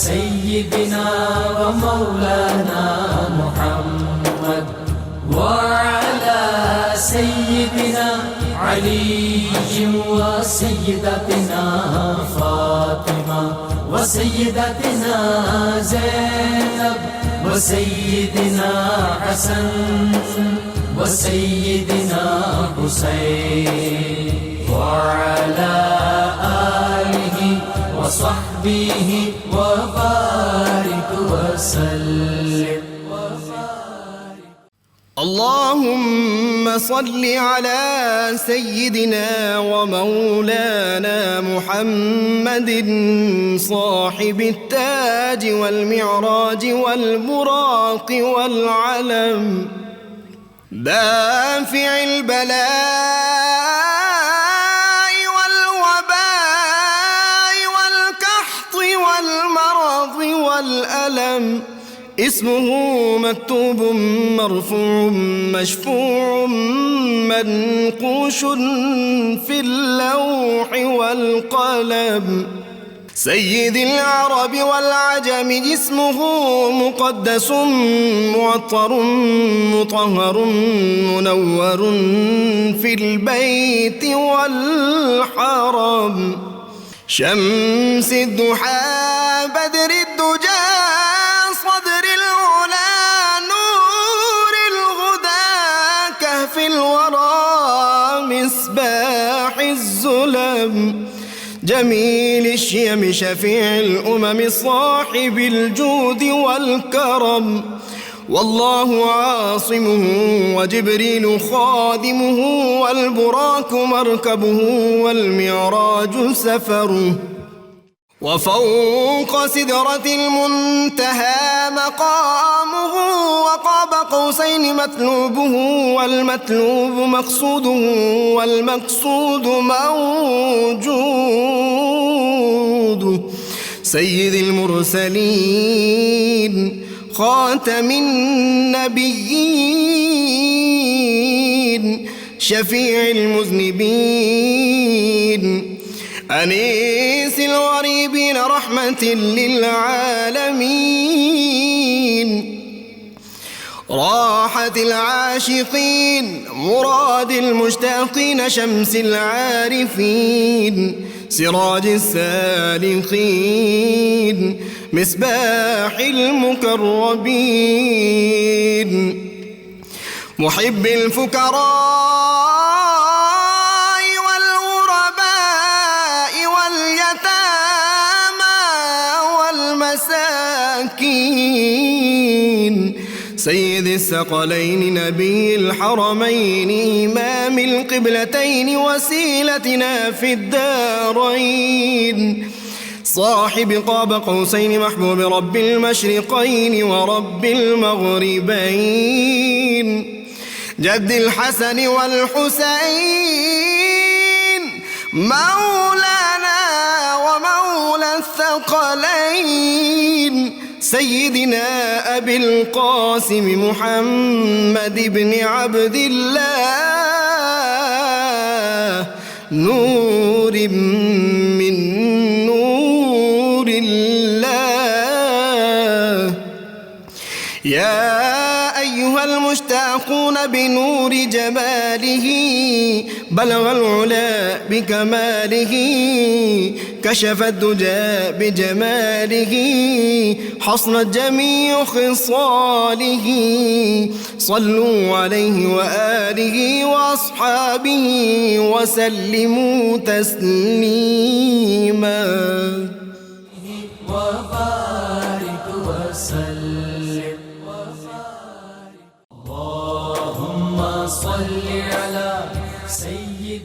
سيدنا ومولانا محمد وعلى سيدنا علي وسيدتنا فاطمة وسيدتنا زينب وسيدنا حسن وسيدنا حسين وعلى آله وصحبه وبارك وسلم. اللهم صل على سيدنا ومولانا محمد صاحب التاج والمعراج والبراق والعلم دافع البلاء والوباء والقحط والمرض والألم اسمه مكتوب مرفوع مشفوع منقوش في اللوح والقلم سيد العرب والعجم جسمه مقدس معطر مطهر منور في البيت والحرم شمس الضحى بدر الدجى صدر العلا نور الهدى كهف الورى مصباح الظلم جميل الشيم شفيع الأمم صاحب الجود والكرم والله عاصمه وجبريل خادمه والبراق مركبه والمعراج سفره وفوق سدرة المنتهى مقامه وقاب قوسين مطلوبه والمطلوب مقصوده والمقصود موجود سيد المرسلين خاتم النبيين شفيع المذنبين أنيس الغريبين رحمة للعالمين راحة العاشقين مراد المشتاقين شمس العارفين سراج السالكين مصباح المقربين محب الفقراء سيد الثقلين نبي الحرمين إمام القبلتين وسيلتنا في الدارين صاحب قاب قوسين محبوب رب المشرقين ورب المغربين جد الحسن والحسين مولانا ومولى الثقلين سيدنا أبي القاسم محمد بن عبد الله نور من نور الله يا أيها المشتاقون بنور جماله بلغ العلا بكماله كشف الدجى بجماله حصنت جميع خصاله صلوا عليه وآله وأصحابه وسلموا تسليما وبارك وسلم اللهم صل على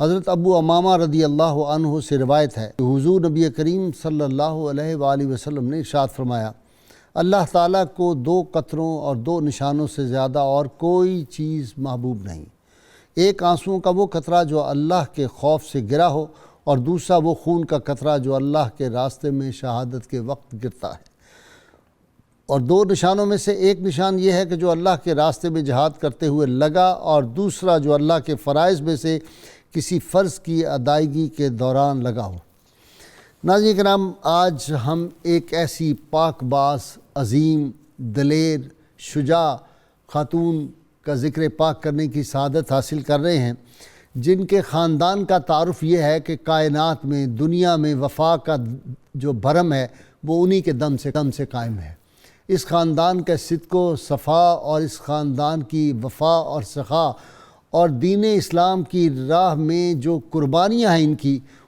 حضرت ابو امامہ رضی اللہ عنہ سے روایت ہے کہ حضور نبی کریم صلی اللہ علیہ وآلہ وسلم نے ارشاد فرمایا، اللہ تعالیٰ کو 2 قطروں اور 2 نشانوں سے زیادہ اور کوئی چیز محبوب نہیں۔ ایک آنسوؤں کا وہ قطرہ جو اللہ کے خوف سے گرا ہو، اور دوسرا وہ خون کا قطرہ جو اللہ کے راستے میں شہادت کے وقت گرتا ہے۔ اور 2 نشانوں میں سے ایک نشان یہ ہے کہ جو اللہ کے راستے میں جہاد کرتے ہوئے لگا، اور دوسرا جو اللہ کے فرائض میں سے کسی فرض کی ادائیگی کے دوران لگا ہو۔ ناظرین کرام، آج ہم ایک ایسی پاک باز، عظیم، دلیر، شجاع خاتون کا ذکر پاک کرنے کی سعادت حاصل کر رہے ہیں، جن کے خاندان کا تعارف یہ ہے کہ کائنات میں، دنیا میں وفا کا جو بھرم ہے وہ انہی کے دم سے قائم ہے۔ اس خاندان کا صدق و صفا اور اس خاندان کی وفا اور سخا اور دین اسلام کی راہ میں جو قربانیاں ہیں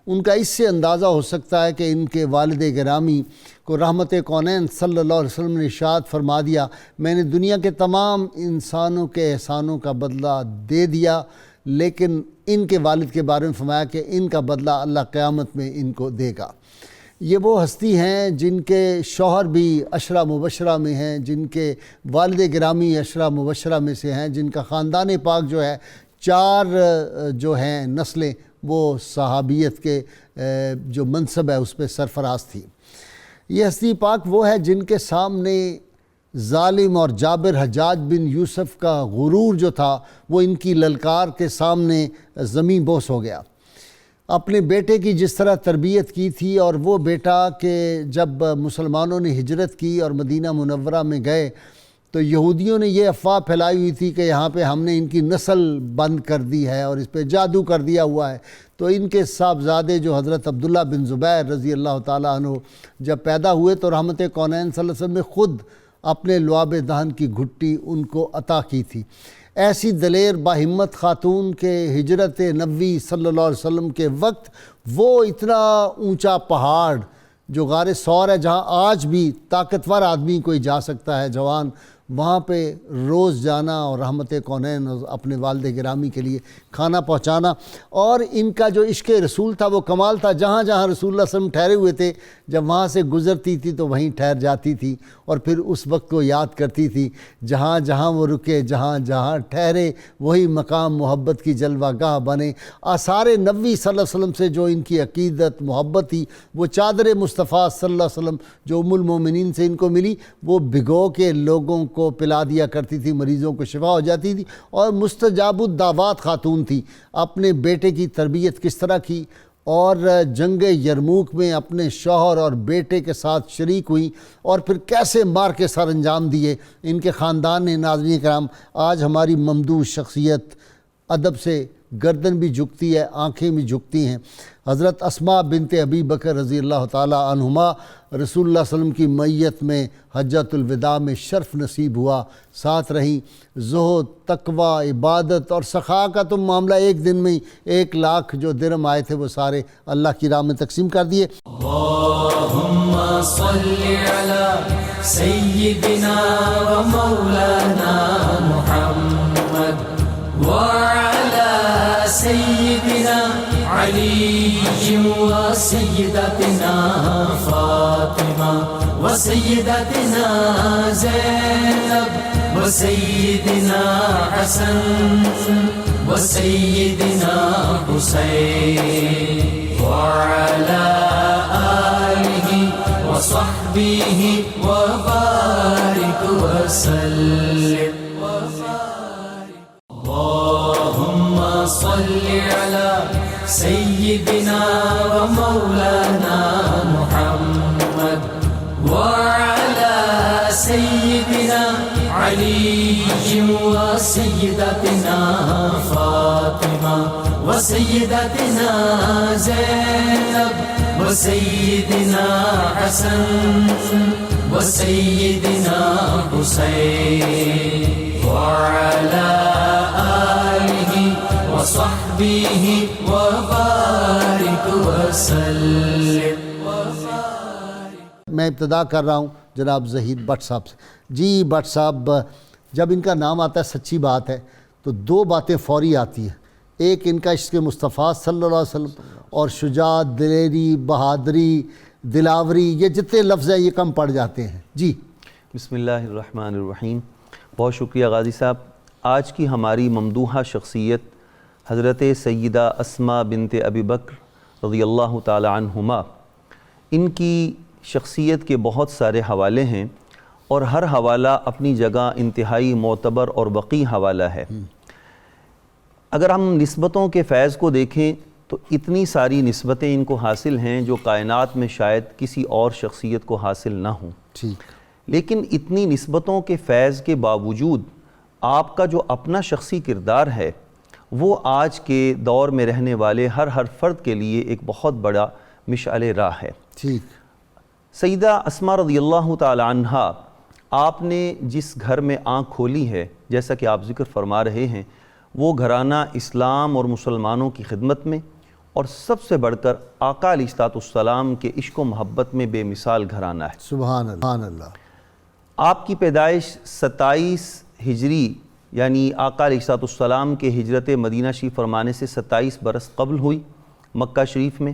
ان کا اس سے اندازہ ہو سکتا ہے کہ ان کے والد گرامی کو رحمت کونین صلی اللہ علیہ وسلم نے ارشاد فرما دیا، میں نے دنیا کے تمام انسانوں کے احسانوں کا بدلہ دے دیا، لیکن ان کے والد کے بارے میں فرمایا کہ ان کا بدلہ اللہ قیامت میں ان کو دے گا۔ یہ وہ ہستی ہیں جن کے شوہر بھی عشرہ مبشرہ میں ہیں، جن کے والد گرامی عشرہ مبشرہ میں سے ہیں، جن کا خاندان پاک جو ہے 4 جو ہیں نسلیں وہ صحابیت کے جو منصب ہے اس پہ سرفراز تھی۔ یہ ہستی پاک وہ ہے جن کے سامنے ظالم اور جابر حجاج بن یوسف کا غرور جو تھا وہ ان کی للکار کے سامنے زمین بوس ہو گیا۔ اپنے بیٹے کی جس طرح تربیت کی تھی، اور وہ بیٹا کہ جب مسلمانوں نے ہجرت کی اور مدینہ منورہ میں گئے تو یہودیوں نے یہ افواہ پھیلائی ہوئی تھی کہ یہاں پہ ہم نے ان کی نسل بند کر دی ہے اور اس پہ جادو کر دیا ہوا ہے۔ تو ان کے صاحبزادے جو حضرت عبداللہ بن زبیر رضی اللہ تعالیٰ عنہ جب پیدا ہوئے تو رحمت کونین صلی اللہ علیہ وسلم نے خود اپنے لعاب دہن کی گھٹی ان کو عطا کی تھی۔ ایسی دلیر باہمت خاتون کے ہجرت نبوی صلی اللہ علیہ وسلم کے وقت وہ اتنا اونچا پہاڑ جو غار ثور ہے، جہاں آج بھی طاقتور آدمی کوئی جا سکتا ہے جوان، وہاں پہ روز جانا اور رحمت کونین اپنے والد گرامی کے لیے کھانا پہنچانا، اور ان کا جو عشق رسول تھا وہ کمال تھا۔ جہاں جہاں رسول اللہ صلی اللہ علیہ وسلم ٹھہرے ہوئے تھے، جب وہاں سے گزرتی تھی تو وہیں ٹھہر جاتی تھی اور پھر اس وقت کو یاد کرتی تھی۔ جہاں جہاں وہ رکے، جہاں جہاں ٹھہرے، وہی مقام محبت کی جلوہ گاہ بنے۔ آثار نبوی صلی اللہ علیہ وسلم سے جو ان کی عقیدت محبت تھی، وہ چادر مصطفیٰ صلی اللہ علیہ وسلم جو ام المومنین سے ان کو ملی، وہ بھگو کے لوگوں کو پلا دیا کرتی تھی، مریضوں کو شفا ہو جاتی تھی، اور مستجاب الدعوات خاتون تھی۔ اپنے بیٹے کی تربیت کس طرح کی، اور جنگ یرموک میں اپنے شوہر اور بیٹے کے ساتھ شریک ہوئی، اور پھر کیسے مار کے سر انجام دیے ان کے خاندان نے۔ ناظرین کرام، آج ہماری ممدوح شخصیت ادب سے گردن بھی جھکتی ہے، آنکھیں بھی جھکتی ہیں۔ حضرت اسماء بنت ابی بکر رضی اللہ تعالیٰ عنہما رسول اللہ صلی اللہ علیہ وسلم کی معیت میں حجۃ الوداع میں شرف نصیب ہوا، ساتھ رہیں۔ زہد، تقوی، عبادت اور سخا کا تو معاملہ ایک دن میں 1 لاکھ جو درہم آئے تھے وہ سارے اللہ کی راہ میں تقسیم کر دیے۔ اللہم صلی علی سیدنا و مولانا محمد وعلی سیدنا علی و سیدتنا فاطمہ و سیدتنا زینب و سیدنا حسن و سیدنا حسین وعلی آلہ و صحبہ و بارک وسلم۔ اللہم صلی علی سیدنا و مولانا محمد وعلی سیدنا علی و سیدتنا فاطمہ و سیدتنا زینب و سیدنا حسن و سیدنا حسین وعلی آلہ و صحبہ و بارک وسلم۔ میں ابتدا کر رہا ہوں جناب زہید بٹ صاحب سے۔ جی بٹ صاحب، جب ان کا نام آتا ہے سچی بات ہے تو 2 باتیں فوری آتی ہیں۔ ایک ان کا عشق مصطفیٰ صلی اللہ علیہ وسلم، اور شجاعت، دلیری، بہادری، دلاوری، یہ جتنے لفظ ہیں یہ کم پڑ جاتے ہیں. جی بسم اللہ الرحمن الرحیم. بہت شکریہ غازی صاحب. آج کی ہماری ممدوحہ شخصیت حضرت سیدہ اسماء بنت ابی بکر رضی اللہ تعالی عنہما. ان کی شخصیت کے بہت سارے حوالے ہیں اور ہر حوالہ اپنی جگہ انتہائی معتبر اور وقی حوالہ ہے. اگر ہم نسبتوں کے فیض کو دیکھیں تو اتنی ساری نسبتیں ان کو حاصل ہیں جو کائنات میں شاید کسی اور شخصیت کو حاصل نہ ہوں. ٹھیک. لیکن اتنی نسبتوں کے فیض کے باوجود آپ کا جو اپنا شخصی کردار ہے وہ آج کے دور میں رہنے والے ہر فرد کے لیے ایک بہت بڑا مشعل راہ ہے. ٹھیک. سیدہ اسماء رضی اللہ تعالی عنہا، آپ نے جس گھر میں آنکھ کھولی ہے، جیسا کہ آپ ذکر فرما رہے ہیں، وہ گھرانہ اسلام اور مسلمانوں کی خدمت میں اور سب سے بڑھ کر آقا علیہ السلام کے عشق و محبت میں بے مثال گھرانہ ہے. سبحان اللہ. سبحان اللہ. آپ کی پیدائش 27 ہجری یعنی آقا علیہ السلام کے ہجرت مدینہ شریف فرمانے سے 27 برس قبل ہوئی مکہ شریف میں،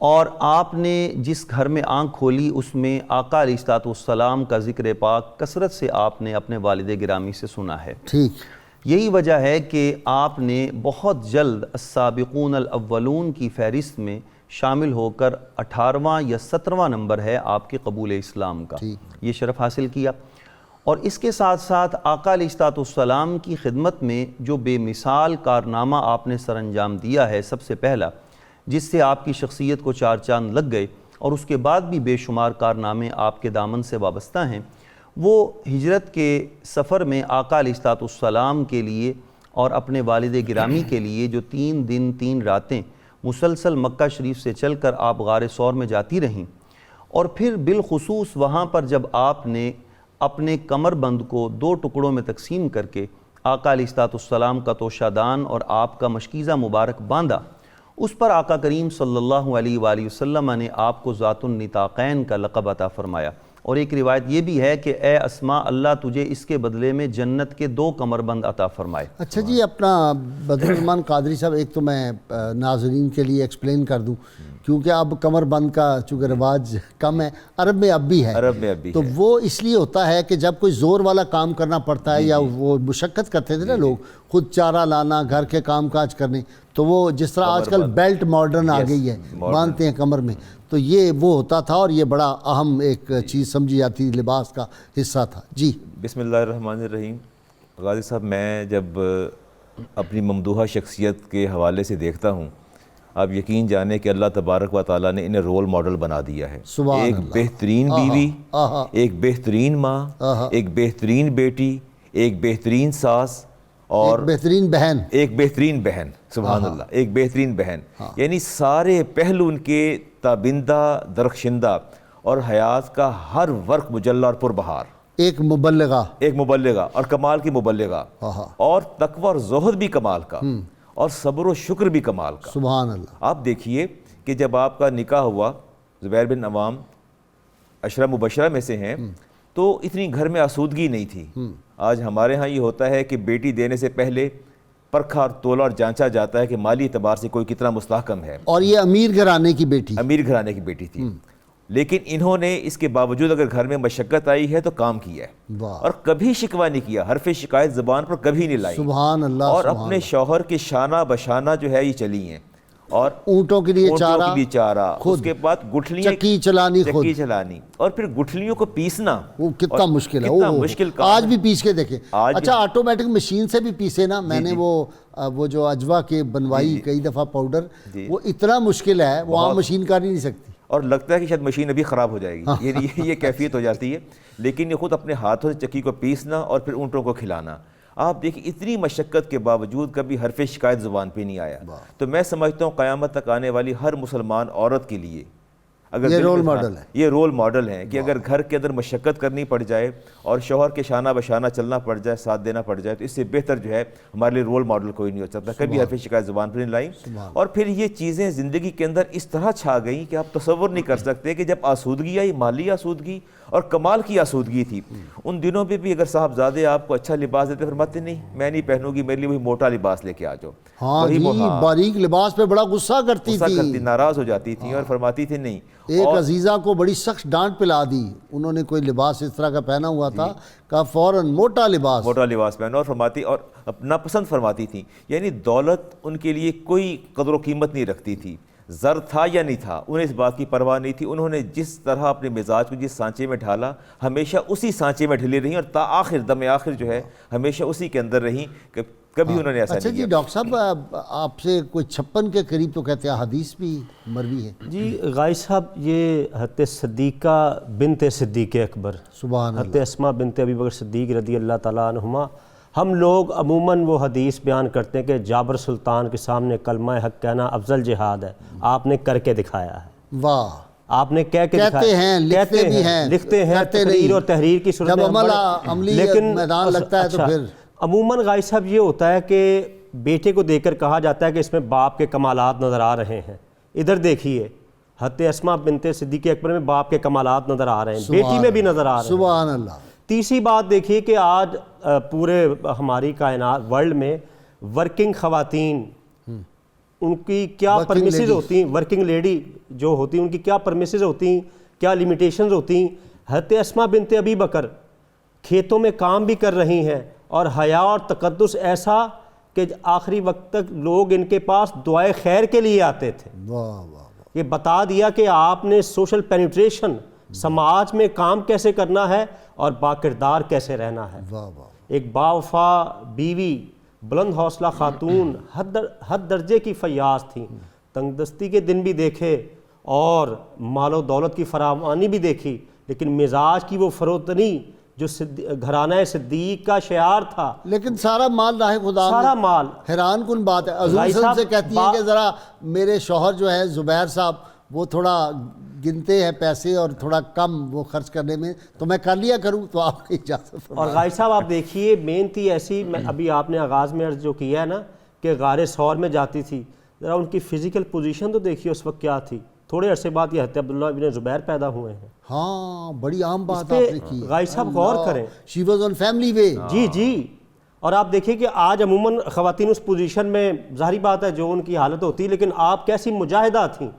اور آپ نے جس گھر میں آنکھ کھولی اس میں آقا علیہ السلام کا ذکر پاک کثرت سے آپ نے اپنے والد گرامی سے سنا ہے. ٹھیک. یہی وجہ ہے کہ آپ نے بہت جلد السابقون الاولون کی فہرست میں شامل ہو کر 18واں یا 17واں نمبر ہے آپ کے قبول اسلام کا، یہ شرف حاصل کیا. اور اس کے ساتھ ساتھ آقا علیہ السلام کی خدمت میں جو بے مثال کارنامہ آپ نے سر انجام دیا ہے، سب سے پہلا جس سے آپ کی شخصیت کو چار چاند لگ گئے، اور اس کے بعد بھی بے شمار کارنامے آپ کے دامن سے وابستہ ہیں، وہ ہجرت کے سفر میں آقا علیہ السلام کے لیے اور اپنے والد گرامی کے لیے جو 3 دن 3 راتیں مسلسل مکہ شریف سے چل کر آپ غار ثور میں جاتی رہیں، اور پھر بالخصوص وہاں پر جب آپ نے اپنے کمر بند کو 2 ٹکڑوں میں تقسیم کر کے آقا علیہ السلام کا توشہ دان اور آپ کا مشکیزہ مبارک باندھا، اس پر آقا کریم صلی اللہ علیہ وآلہ وسلم نے آپ کو ذات النطاقین کا لقب عطا فرمایا. اور ایک روایت یہ بھی ہے کہ اے اسماء، اللہ تجھے اس کے بدلے میں جنت کے 2 کمر بند عطا فرمائے. اچھا جی، اپنا بدر الرحمان قادری صاحب، ایک تو میں ناظرین کے لیے ایکسپلین کر دوں، کیونکہ اب کمر بند کا چونکہ رواج کم ہے، عرب میں اب بھی ہے، تو وہ اس لیے ہوتا ہے کہ جب کوئی زور والا کام کرنا پڑتا ہے یا وہ مشقت کرتے تھے نا لوگ، خود چارہ لانا، گھر کے کام کاج کرنے، تو وہ جس طرح آج کل بیلٹ ماڈرن آ گئی ہے، باندھتے ہیں کمر میں، تو یہ وہ ہوتا تھا اور یہ بڑا اہم ایک چیز سمجھی جاتی لباس کا حصہ تھا. جی بسم اللہ الرحمن الرحیم. غازی صاحب، میں جب اپنی ممدوحہ شخصیت کے حوالے سے دیکھتا ہوں، آپ یقین جانیں کہ اللہ تبارک و تعالیٰ نے انہیں رول ماڈل بنا دیا ہے. ایک بہترین بیوی، ایک بہترین ماں، ایک بہترین بیٹی، ایک بہترین ساس، اور ایک بہترین بہن. سبحان اللہ، ایک بہترین بہن. یعنی سارے پہلو ان کے تابندہ، درخشندہ، اور حیات کا ہر ورق مجلہ اور پربہار. ایک مبلغہ اور کمال کی مبلغہ، اور تقوی اور زہد بھی کمال کا، اور صبر و شکر بھی کمال کا. سبحان اللہ. آپ دیکھیے کہ جب آپ کا نکاح ہوا، زبیر بن عوام عشرہ مبشرہ میں سے ہیں، تو اتنی گھر میں آسودگی نہیں تھی. آج ہمارے ہاں یہ ہوتا ہے کہ بیٹی دینے سے پہلے پرکھا اور تولا اور جانچا جاتا ہے کہ مالی اعتبار سے کوئی کتنا مستحکم ہے. اور یہ امیر گھرانے کی بیٹی تھی. لیکن انہوں نے اس کے باوجود اگر گھر میں مشقت آئی ہے تو کام کیا ہے، اور کبھی شکوہ نہیں کیا، حرف شکایت زبان پر کبھی نہیں لائی. سبحان اللہ. اور اپنے شوہر کے شانہ بشانہ جو ہے یہ چلی ہیں، اور اونٹوں کے لیے چارہ، اس کے بعد گٹھلیاں چکی چلانی، اور پھر گٹھلیوں کو پیسنا، وہ کتنا مشکل ہے. آج بھی پیس کے دیکھیں. اچھا، آٹومیٹک مشین سے بھی پیسے نا، میں نے وہ جو اجوا کے بنوائی کئی دفعہ پاؤڈر، وہ اتنا مشکل ہے، وہ عام مشین کر ہی نہیں سکتی، اور لگتا ہے کہ شاید مشین ابھی خراب ہو جائے گی. یہ کیفیت ہو جاتی ہے. لیکن یہ خود اپنے ہاتھوں سے چکی کو پیسنا اور پھر اونٹوں کو کھلانا. آپ دیکھیں اتنی مشقت کے باوجود کبھی حرف شکایت زبان پہ نہیں آیا. تو میں سمجھتا ہوں قیامت تک آنے والی ہر مسلمان عورت کے لیے اگر یہ رول ماڈل ہے کہ اگر گھر کے اندر مشقت کرنی پڑ جائے اور شوہر کے شانہ بشانہ چلنا پڑ جائے، ساتھ دینا پڑ جائے، تو اس سے بہتر جو ہے ہمارے لیے رول ماڈل کوئی نہیں ہو سکتا. کبھی حرف شکایت زبان پر نہیں لائی. اور پھر یہ چیزیں زندگی کے اندر اس طرح چھا گئیں کہ آپ تصور نہیں کر سکتے کہ جب آسودگی آئی، مالی آسودگی اور کمال کی آسودگی تھی. ان دنوں پہ بھی اگر صاحبزادے آپ کو اچھا لباس دیتے فرماتے نہیں میں نہیں پہنوں گی, میرے لیے وہی موٹا لباس لے کے آ جاؤ. ہاں جی, باریک لباس پہ بڑا غصہ کرتی تھی, ناراض ہو جاتی تھی اور فرماتی تھی نہیں. ایک عزیزہ کو بڑی سخت ڈانٹ پلا دی, انہوں نے کوئی لباس اس طرح کا پہنا ہوا تھا, کہا فوراً موٹا لباس پہنا, اور فرماتی اور اپنا پسند فرماتی تھی. یعنی دولت ان کے لیے کوئی قدر و قیمت نہیں رکھتی تھی, زر تھا یا نہیں تھا انہیں اس بات کی پرواہ نہیں تھی. انہوں نے جس طرح اپنے مزاج کو جس سانچے میں ڈھالا ہمیشہ اسی سانچے میں ڈھلی رہیں, اور تا آخر دم آخر جو ہے ہمیشہ اسی کے اندر رہیں, کبھی انہوں نے ایسا نہیں کیا. اچھا جی ڈاکٹر صاحب, آپ سے کوئی 56 کے قریب تو کہتے ہیں حدیث بھی مروی ہے. جی غازی صاحب, یہ حضرت صدیقہ بنت صدیق اکبر, سبحان حضرت اسماء بنت ابی بکر صدیق رضی اللہ تعالیٰ عنہما, ہم لوگ عموماً وہ حدیث بیان کرتے ہیں کہ جابر سلطان کے سامنے کلمہ حق کہنا افضل جہاد ہے, آپ نے کر کے دکھایا ہے. واہ, آپ نے کہہ کے کہتے ہیں, لکھتے ہیں تقریر اور تحریر کی صورت میں, لیکن میدان لگتا ہے تو پھر عموماً غازی صاحب یہ ہوتا ہے کہ بیٹے کو دیکھ کر کہا جاتا ہے کہ اس میں باپ کے کمالات نظر آ رہے ہیں. ادھر دیکھیے حضرت اسماء بنت صدیق اکبر میں باپ کے کمالات نظر آ رہے ہیں, بیٹی میں بھی نظر آ رہے ہیں. سبحان اللہ. تیسری بات دیکھیے کہ آج پورے ہماری کائنات ورلڈ میں ورکنگ خواتین, ان کی کیا پرمیسز ہوتی ہیں, ورکنگ لیڈی جو ہوتی ہیں ان کی کیا پرمیسز ہوتی ہیں, کیا لیمیٹیشنز ہوتی ہیں. حضرت اسماء بنت ابی بکر کھیتوں میں کام بھی کر رہی ہیں, اور حیا اور تقدس ایسا کہ آخری وقت تک لوگ ان کے پاس دعائے خیر کے لیے آتے تھے. یہ بتا دیا کہ آپ نے سوشل پینیٹریشن, سماج میں کام کیسے کرنا ہے اور باکردار کیسے رہنا ہے. ایک باوفا بیوی, بلند حوصلہ خاتون, حد درجے کی فیاض تھیں, تنگ دستی کے دن بھی دیکھے اور مال و دولت کی فراوانی بھی دیکھی, لیکن مزاج کی وہ فروتنی جو گھرانہ صدیق کا شعار تھا. لیکن سارا مال راہ خدا, سارا مال. حیران کن بات ہے, حضور سے کہتی ہیں کہ ذرا میرے شوہر جو ہے زبیر صاحب وہ تھوڑا گنتے ہیں پیسے اور تھوڑا کم وہ خرچ کرنے میں, تو میں کر لیا کروں, تو آپ کی اجازت فرمائیں. اور غازی صاحب آپ دیکھیے مین تھی ایسی, ابھی آپ نے آغاز میں عرض جو کیا ہے نا کہ غار ثور میں جاتی تھی, ذرا ان کی فزیکل پوزیشن تو دیکھیے اس وقت کیا تھی. تھوڑے عرصے بعد یہ حضرت عبداللہ ابن زبیر پیدا ہوئے ہیں. ہاں بڑی عام بات آپ نے کی. غازی صاحب غور کریں, شی واز آن فیملی وے. جی. اور آپ دیکھیے کہ آج عموماً خواتین اس پوزیشن میں, ظاہری بات ہے جو ان کی حالت ہوتی ہے, لیکن آپ کیسی مجاہدہ تھیں.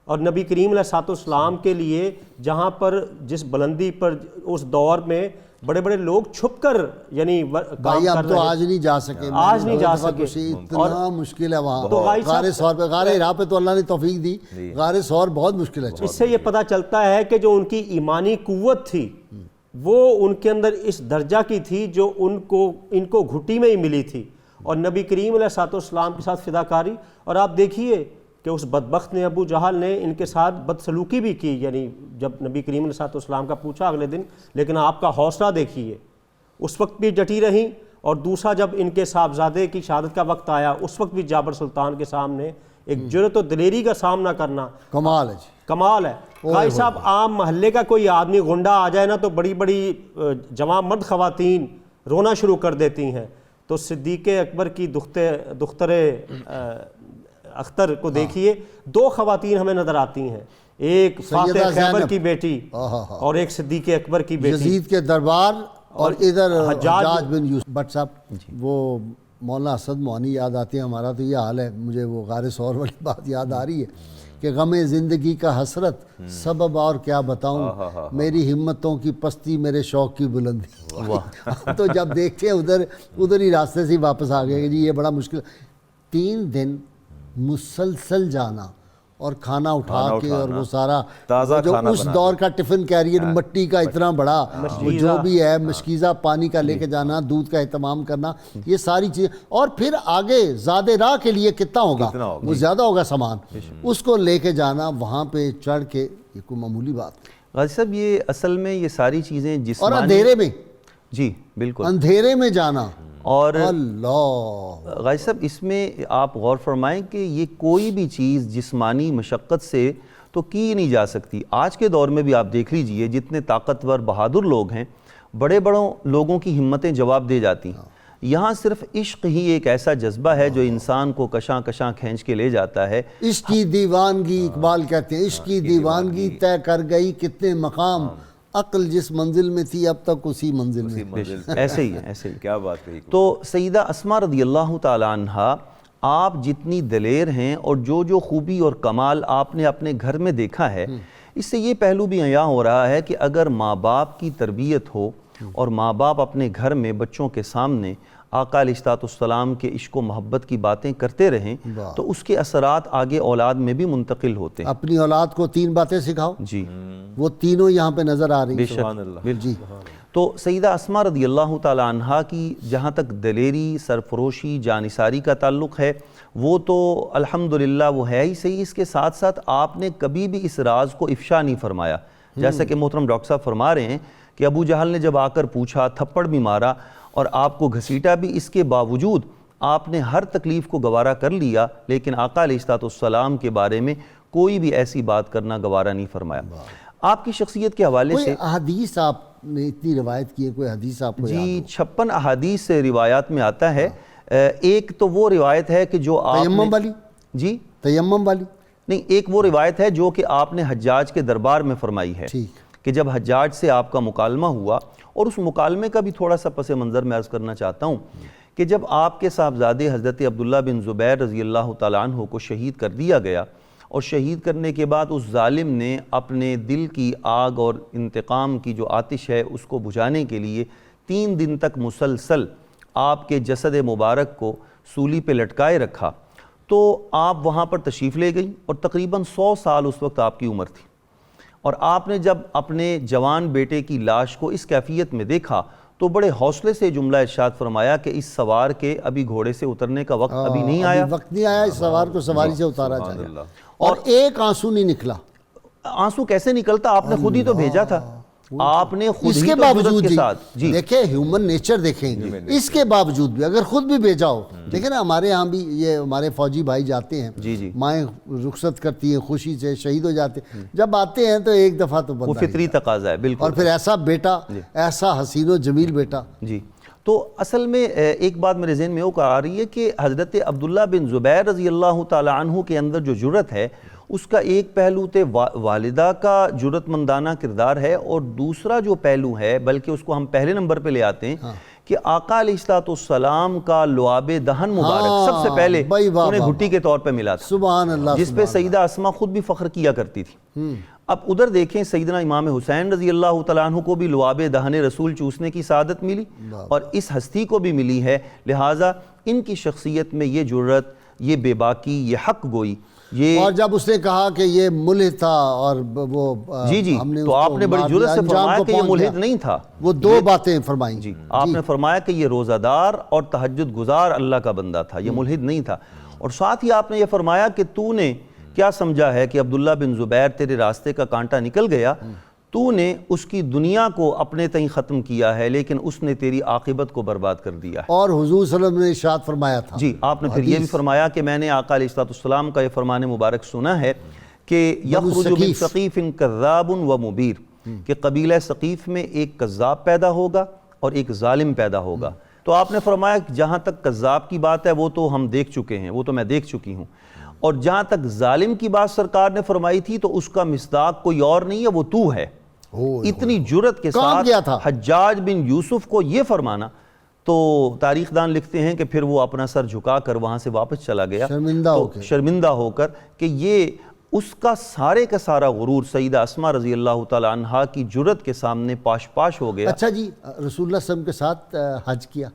اور نبی کریم علیہ السلام کے لیے جہاں پر جس بلندی پر اس دور میں بڑے بڑے لوگ چھپ کر یعنی بھائی اب تو آج نہیں جا سکے, آج نہیں جا سکے, اتنا مشکل ہے وہاں. غار ثور پہ, غار ہرا پہ تو اللہ نے توفیق دی, غار ثور بہت مشکل ہے. اس سے یہ پتہ چلتا ہے کہ جو ان کی ایمانی قوت تھی وہ ان کے اندر اس درجہ کی تھی جو ان کو گھٹی میں ہی ملی تھی. اور نبی کریم علیہ السلام کے ساتھ فداکاری. اور آپ دیکھیے کہ اس بدبخت نے, ابو جہل نے ان کے ساتھ بدسلوکی بھی کی, یعنی جب نبی کریم علیہ السلام کا پوچھا اگلے دن, لیکن آپ کا حوصلہ دیکھیے, اس وقت بھی ڈٹی رہیں. اور دوسرا جب ان کے صاحبزادے کی شہادت کا وقت آیا اس وقت بھی جابر سلطان کے سامنے ایک جرأت و دلیری کا سامنا کرنا کمال ہے. کمال ہے. غازی صاحب عام محلے کا کوئی آدمی غنڈہ آ جائے نا تو بڑی بڑی جوان مرد خواتین رونا شروع کر دیتی ہیں. تو صدیق اکبر کی دختر اختر کو دیکھیے, 2 خواتین ہمیں نظر آتی ہیں, ایک فاتح خیبر کی بیٹی اور ایک صدیق اکبر کی بیٹی. یزید کے دربار اور ادھر حجاج بن یوسف. بٹ صاحب وہ مولانا اسد موانی یاد آتے ہیں. ہمارا تو یہ حال ہے, مجھے وہ غار ثور والی بات یاد آ رہی ہے کہ غم زندگی کا حسرت سبب اور کیا بتاؤں, میری ہمتوں کی پستی میرے شوق کی بلندی. تو جب دیکھتے ادھر ہی راستے سے واپس آ گئے کہ جی یہ بڑا مشکل. 3 دن مسلسل جانا اور کھانا اٹھا کے, اور وہ سارا جو اس دور کا ٹفن کیریئر مٹی کا اتنا بڑا جو بھی ہے, مشکیزہ پانی کا لے کے جانا, دودھ کا اہتمام کرنا, یہ ساری چیزیں. اور پھر آگے زیادہ راہ کے لیے کتنا ہوگا, وہ زیادہ ہوگا سامان, اس کو لے کے جانا وہاں پہ چڑھ کے, یہ کوئی معمولی بات. غازی صاحب یہ اصل میں یہ ساری چیزیں جسمانی, اور اندھیرے میں, جی بالکل اندھیرے میں جانا. اور اللہ غازی صاحب اس میں آپ غور فرمائیں کہ یہ کوئی بھی چیز جسمانی مشقت سے تو کی نہیں جا سکتی. آج کے دور میں بھی آپ دیکھ لیجئے جتنے طاقتور بہادر لوگ ہیں, بڑے بڑوں لوگوں کی ہمتیں جواب دے جاتی ہیں. یہاں صرف عشق ہی ایک ایسا جذبہ ہے جو انسان کو کشاں کشاں کھینچ کے لے جاتا ہے. عشق کی دیوانگی, اقبال کہتے ہیں عشق کی دیوانگی طے کر گئی کتنے مقام, عقل جس منزل میں تھی اب تک اسی منزل میں ایسے ہی ہے، ایسے ہی۔ کیا بات کہی۔ تو سیدہ اسماء رضی اللہ تعالی عنہا، آپ جتنی دلیر ہیں اور جو خوبی اور کمال آپ نے اپنے گھر میں دیکھا ہے، اس سے یہ پہلو بھی عیاں ہو رہا ہے کہ اگر ماں باپ کی تربیت ہو اور ماں باپ اپنے گھر میں بچوں کے سامنے آقا علیہ السلام کے عشق و محبت کی باتیں کرتے رہیں تو اس کے اثرات آگے اولاد میں بھی منتقل ہوتے ہیں۔ اپنی اولاد کو 3 باتیں سکھاؤ، جی، وہ تینوں یہاں پہ نظر آ رہی ہیں۔ سبحان اللہ۔ جی، تو سیدہ اسماء رضی اللہ تعالی عنہا کی جہاں تک دلیری، سرفروشی، جانثاری کا تعلق ہے، وہ تو الحمدللہ وہ ہے ہی صحیح، اس کے ساتھ ساتھ آپ نے کبھی بھی اس راز کو افشا نہیں فرمایا۔ جیسا کہ محترم ڈاکٹر صاحب فرما رہے ہیں کہ ابو جہل نے جب آ کر پوچھا، تھپڑ بھی مارا اور آپ کو گھسیٹا بھی، اس کے باوجود آپ نے ہر تکلیف کو گوارا کر لیا، لیکن آقا علیہ السلام کے بارے میں کوئی بھی ایسی بات کرنا گوارا نہیں فرمایا۔ آپ کی شخصیت کے حوالے سے کوئی احادیث آپ نے اتنی روایت کی ہے، کوئی حدیث آپ کو یاد جی ہو؟ 56 احادیث سے روایات میں آتا ہے۔ ایک تو وہ روایت ہے کہ جو آپ تیمم والی؟ جی تیمم والی نہیں، ایک وہ روایت ہے جو کہ آپ نے حجاج کے دربار میں فرمائی ہے کہ جب حجاج سے آپ کا مکالمہ ہوا، اور اس مکالمے کا بھی تھوڑا سا پس منظر میں عرض کرنا چاہتا ہوں کہ جب آپ کے صاحبزادے حضرت عبداللہ بن زبیر رضی اللہ تعالیٰ عنہ کو شہید کر دیا گیا، اور شہید کرنے کے بعد اس ظالم نے اپنے دل کی آگ اور انتقام کی جو آتش ہے اس کو بجھانے کے لیے 3 دن تک مسلسل آپ کے جسد مبارک کو سولی پہ لٹکائے رکھا، تو آپ وہاں پر تشریف لے گئیں اور تقریباً 100 سال اس وقت آپ کی عمر تھی، اور آپ نے جب اپنے جوان بیٹے کی لاش کو اس کیفیت میں دیکھا تو بڑے حوصلے سے جملہ ارشاد فرمایا کہ اس سوار کے ابھی گھوڑے سے اترنے کا وقت ابھی نہیں آیا، وقت نہیں آیا، اس سوار کو سواری سے اتارا جائے، اور ایک آنسو نہیں نکلا۔ آنسو کیسے نکلتا؟ آپ نے خود ہی تو بھیجا تھا، آپ نے خود اس ہی کے تو باوجود جرأت کے ساتھ جی دیکھیں ہیومن نیچر دیکھیں، اس کے باوجود بھی اگر خود بھی بھیجا ہو، دیکھیں نا ہمارے ہاں بھی یہ ہمارے فوجی بھائی جاتے ہیں، جی مائیں رخصت کرتی ہیں خوشی سے، شہید ہو جاتے ہیں، جب آتے ہیں تو ایک دفعہ تو وہ بندہ فطری تقاضا ہے، بالکل۔ اور پھر ایسا بیٹا، ایسا حسین و جمیل بیٹا۔ جی، تو اصل میں ایک بات میرے ذہن میں وہ آ رہی ہے کہ حضرت عبداللہ بن زبیر رضی اللہ تعالی عنہ کے اندر جو جرأت ہے، اس کا ایک پہلو تے والدہ کا جرأت مندانہ کردار ہے، اور دوسرا جو پہلو ہے، بلکہ اس کو ہم پہلے نمبر پہ لے آتے ہیں کہ آقا علیہ السلام کا لعاب دہن مبارک سب سے پہلے انہیں گھٹی کے طور پہ ملا تھا، سبحان اللہ، جس پہ سیدہ اسماء خود بھی فخر کیا کرتی تھی۔ اب ادھر دیکھیں سیدنا امام حسین رضی اللہ تعالیٰ عنہ کو بھی لعاب دہن رسول چوسنے کی سعادت ملی، اور اس ہستی کو بھی ملی ہے، لہٰذا ان کی شخصیت میں یہ جرأت، یہ بے باکی، یہ حق گوئی، یہ اور جب اس نے کہا کہ یہ ملحد تھا اور وہ جی ہم نے تو آپ نے بڑی جرأت سے فرمایا کہ یہ ملحد نہیں تھا، وہ 2 باتیں فرمائیں جی آپ نے فرمایا کہ یہ روزہ دار اور تہجد گزار اللہ کا بندہ تھا، یہ ملحد نہیں تھا، اور ساتھ ہی آپ نے یہ فرمایا کہ تو نے کیا سمجھا ہے کہ عبداللہ بن زبیر تیرے راستے کا کانٹا نکل گیا، تو نے اس کی دنیا کو اپنے تئیں ختم کیا ہے لیکن اس نے تیری عاقبت کو برباد کر دیا ہے۔ اور حضور صلی اللہ علیہ وسلم نے ارشاد فرمایا تھا، جی آپ نے پھر یہ بھی فرمایا کہ میں نے آقا علیہ السلام کا یہ فرمان مبارک سنا ہے کہ یخرج من ثقیف کذاب و مبیر، کہ قبیلہ ثقیف میں ایک کذاب پیدا ہوگا اور ایک ظالم پیدا ہوگا۔ تو آپ نے فرمایا کہ جہاں تک کذاب کی بات ہے وہ تو ہم دیکھ چکے ہیں، وہ تو میں دیکھ چکی ہوں، اور جہاں تک ظالم کی بات سرکار نے فرمائی تھی تو اس کا مصداق کوئی اور نہیں ہے، وہ تو ہے۔ اتنی جرأت کے ساتھ حجاج بن یوسف کو یہ فرمانا، تو تاریخ دان لکھتے ہیں کہ پھر وہ اپنا سر جھکا کر وہاں سے واپس چلا گیا شرمندہ ہو کر کہ یہ اس کا سارے کا سارا غرور سیدہ اسماء رضی اللہ تعالیٰ عنہا کی جرأت کے سامنے پاش ہو گیا۔ اچھا جی، رسول اللہ صلی اللہ علیہ وسلم کے ساتھ حج کیا،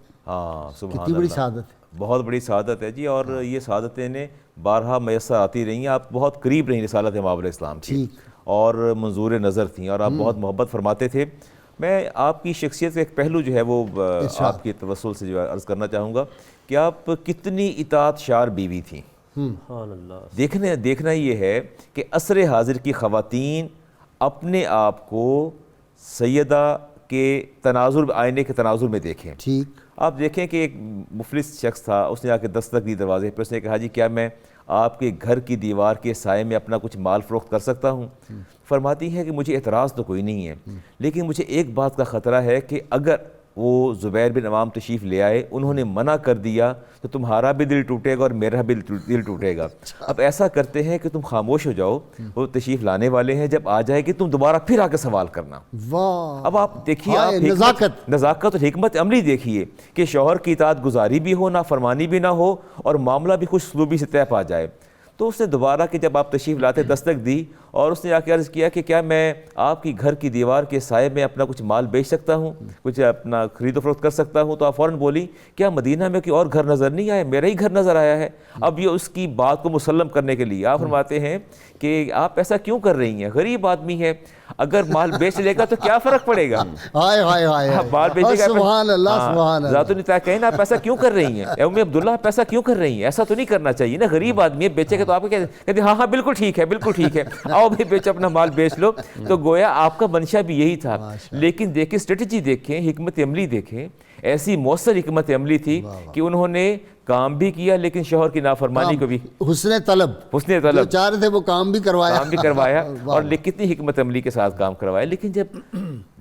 کتنی بڑی سعادت ہے، بہت بڑی سعادت ہے جی، اور یہ سعادتیں نے بارہا میسر آتی رہی ہیں، آپ بہت قریب رہیں رسالت مآب علیہ السلام کی اور منظور نظر تھیں، اور آپ بہت محبت فرماتے تھے۔ میں آپ کی شخصیت کا ایک پہلو جو ہے وہ آپ کی توسل سے جو عرض کرنا چاہوں گا کہ آپ کتنی اطاعت شار بیوی تھیں۔ دیکھنا یہ ہے کہ عصر حاضر کی خواتین اپنے آپ کو سیدہ کے تناظر، آئینے کے تناظر میں دیکھیں۔ آپ دیکھیں کہ ایک مفلس شخص تھا، اس نے آ کے دستک دی دروازے پہ، اس نے کہا جی کیا میں آپ کے گھر کی دیوار کے سائے میں اپنا کچھ مال فروخت کر سکتا ہوں؟ فرماتی ہے کہ مجھے اعتراض تو کوئی نہیں ہے، لیکن مجھے ایک بات کا خطرہ ہے کہ اگر وہ زبیر بن عوام تشریف لے آئے, انہوں نے منع کر دیا تو تمہارا بھی دل ٹوٹے گا اور میرا بھی دل ٹوٹے گا. اب ایسا کرتے ہیں کہ تم خاموش ہو جاؤ, وہ تشریف لانے والے ہیں, جب آ جائے گی تم دوبارہ پھر آ کے سوال کرنا. واہ, اب آپ دیکھیے, آپ نزاکت اور حکمت عملی دیکھیے کہ شوہر کی اطاعت گزاری بھی ہو, نافرمانی بھی نہ ہو, اور معاملہ بھی خوش اسلوبی سے طے پا جائے. تو اس نے دوبارہ کہ جب آپ تشریف لاتے دستک دی, اور اس نے آ کے عرض کیا کہ کیا میں آپ کی گھر کی دیوار کے سائے میں اپنا کچھ مال بیچ سکتا ہوں, کچھ اپنا خرید و فروخت کر سکتا ہوں؟ تو آپ فوراً بولی کیا مدینہ میں کوئی اور گھر نظر نہیں آیا, میرا ہی گھر نظر آیا ہے. اب یہ اس کی بات کو مسلم کرنے کے لیے آپ فرماتے ہیں کہ آپ ایسا کیوں کر رہی ہیں, غریب آدمی ہے, اگر مال بیچ لے گا تو کیا فرق پڑے گا, مال بیچے گا, سبحان اللہ, سبحان اللہ, ذات النطاق کہیں نا آپ ایسا کیوں کر رہی ہیں, اے ام عبداللہ آپ ایسا کیوں کر رہی ہیں, ایسا تو نہیں کرنا چاہیے نا, غریب آدمی ہے, بیچے گا تو آپ کو کہتے ہیں ہاں بالکل ٹھیک ہے, بالکل ٹھیک ہے, آؤ بھائی بیچو, اپنا مال بیچ لو. تو گویا آپ کا منشا بھی یہی تھا. لیکن دیکھیں اسٹریٹجی دیکھیں, حکمت عملی دیکھیں, ایسی مؤثر حکمت عملی تھی کہ انہوں نے کام بھی کیا لیکن شوہر کی نافرمانی کو بھی حسن طلب جو چاہ رہے تھے وہ کام بھی کروایا, اور کتنی حکمت عملی کے ساتھ کام کروایا. لیکن جب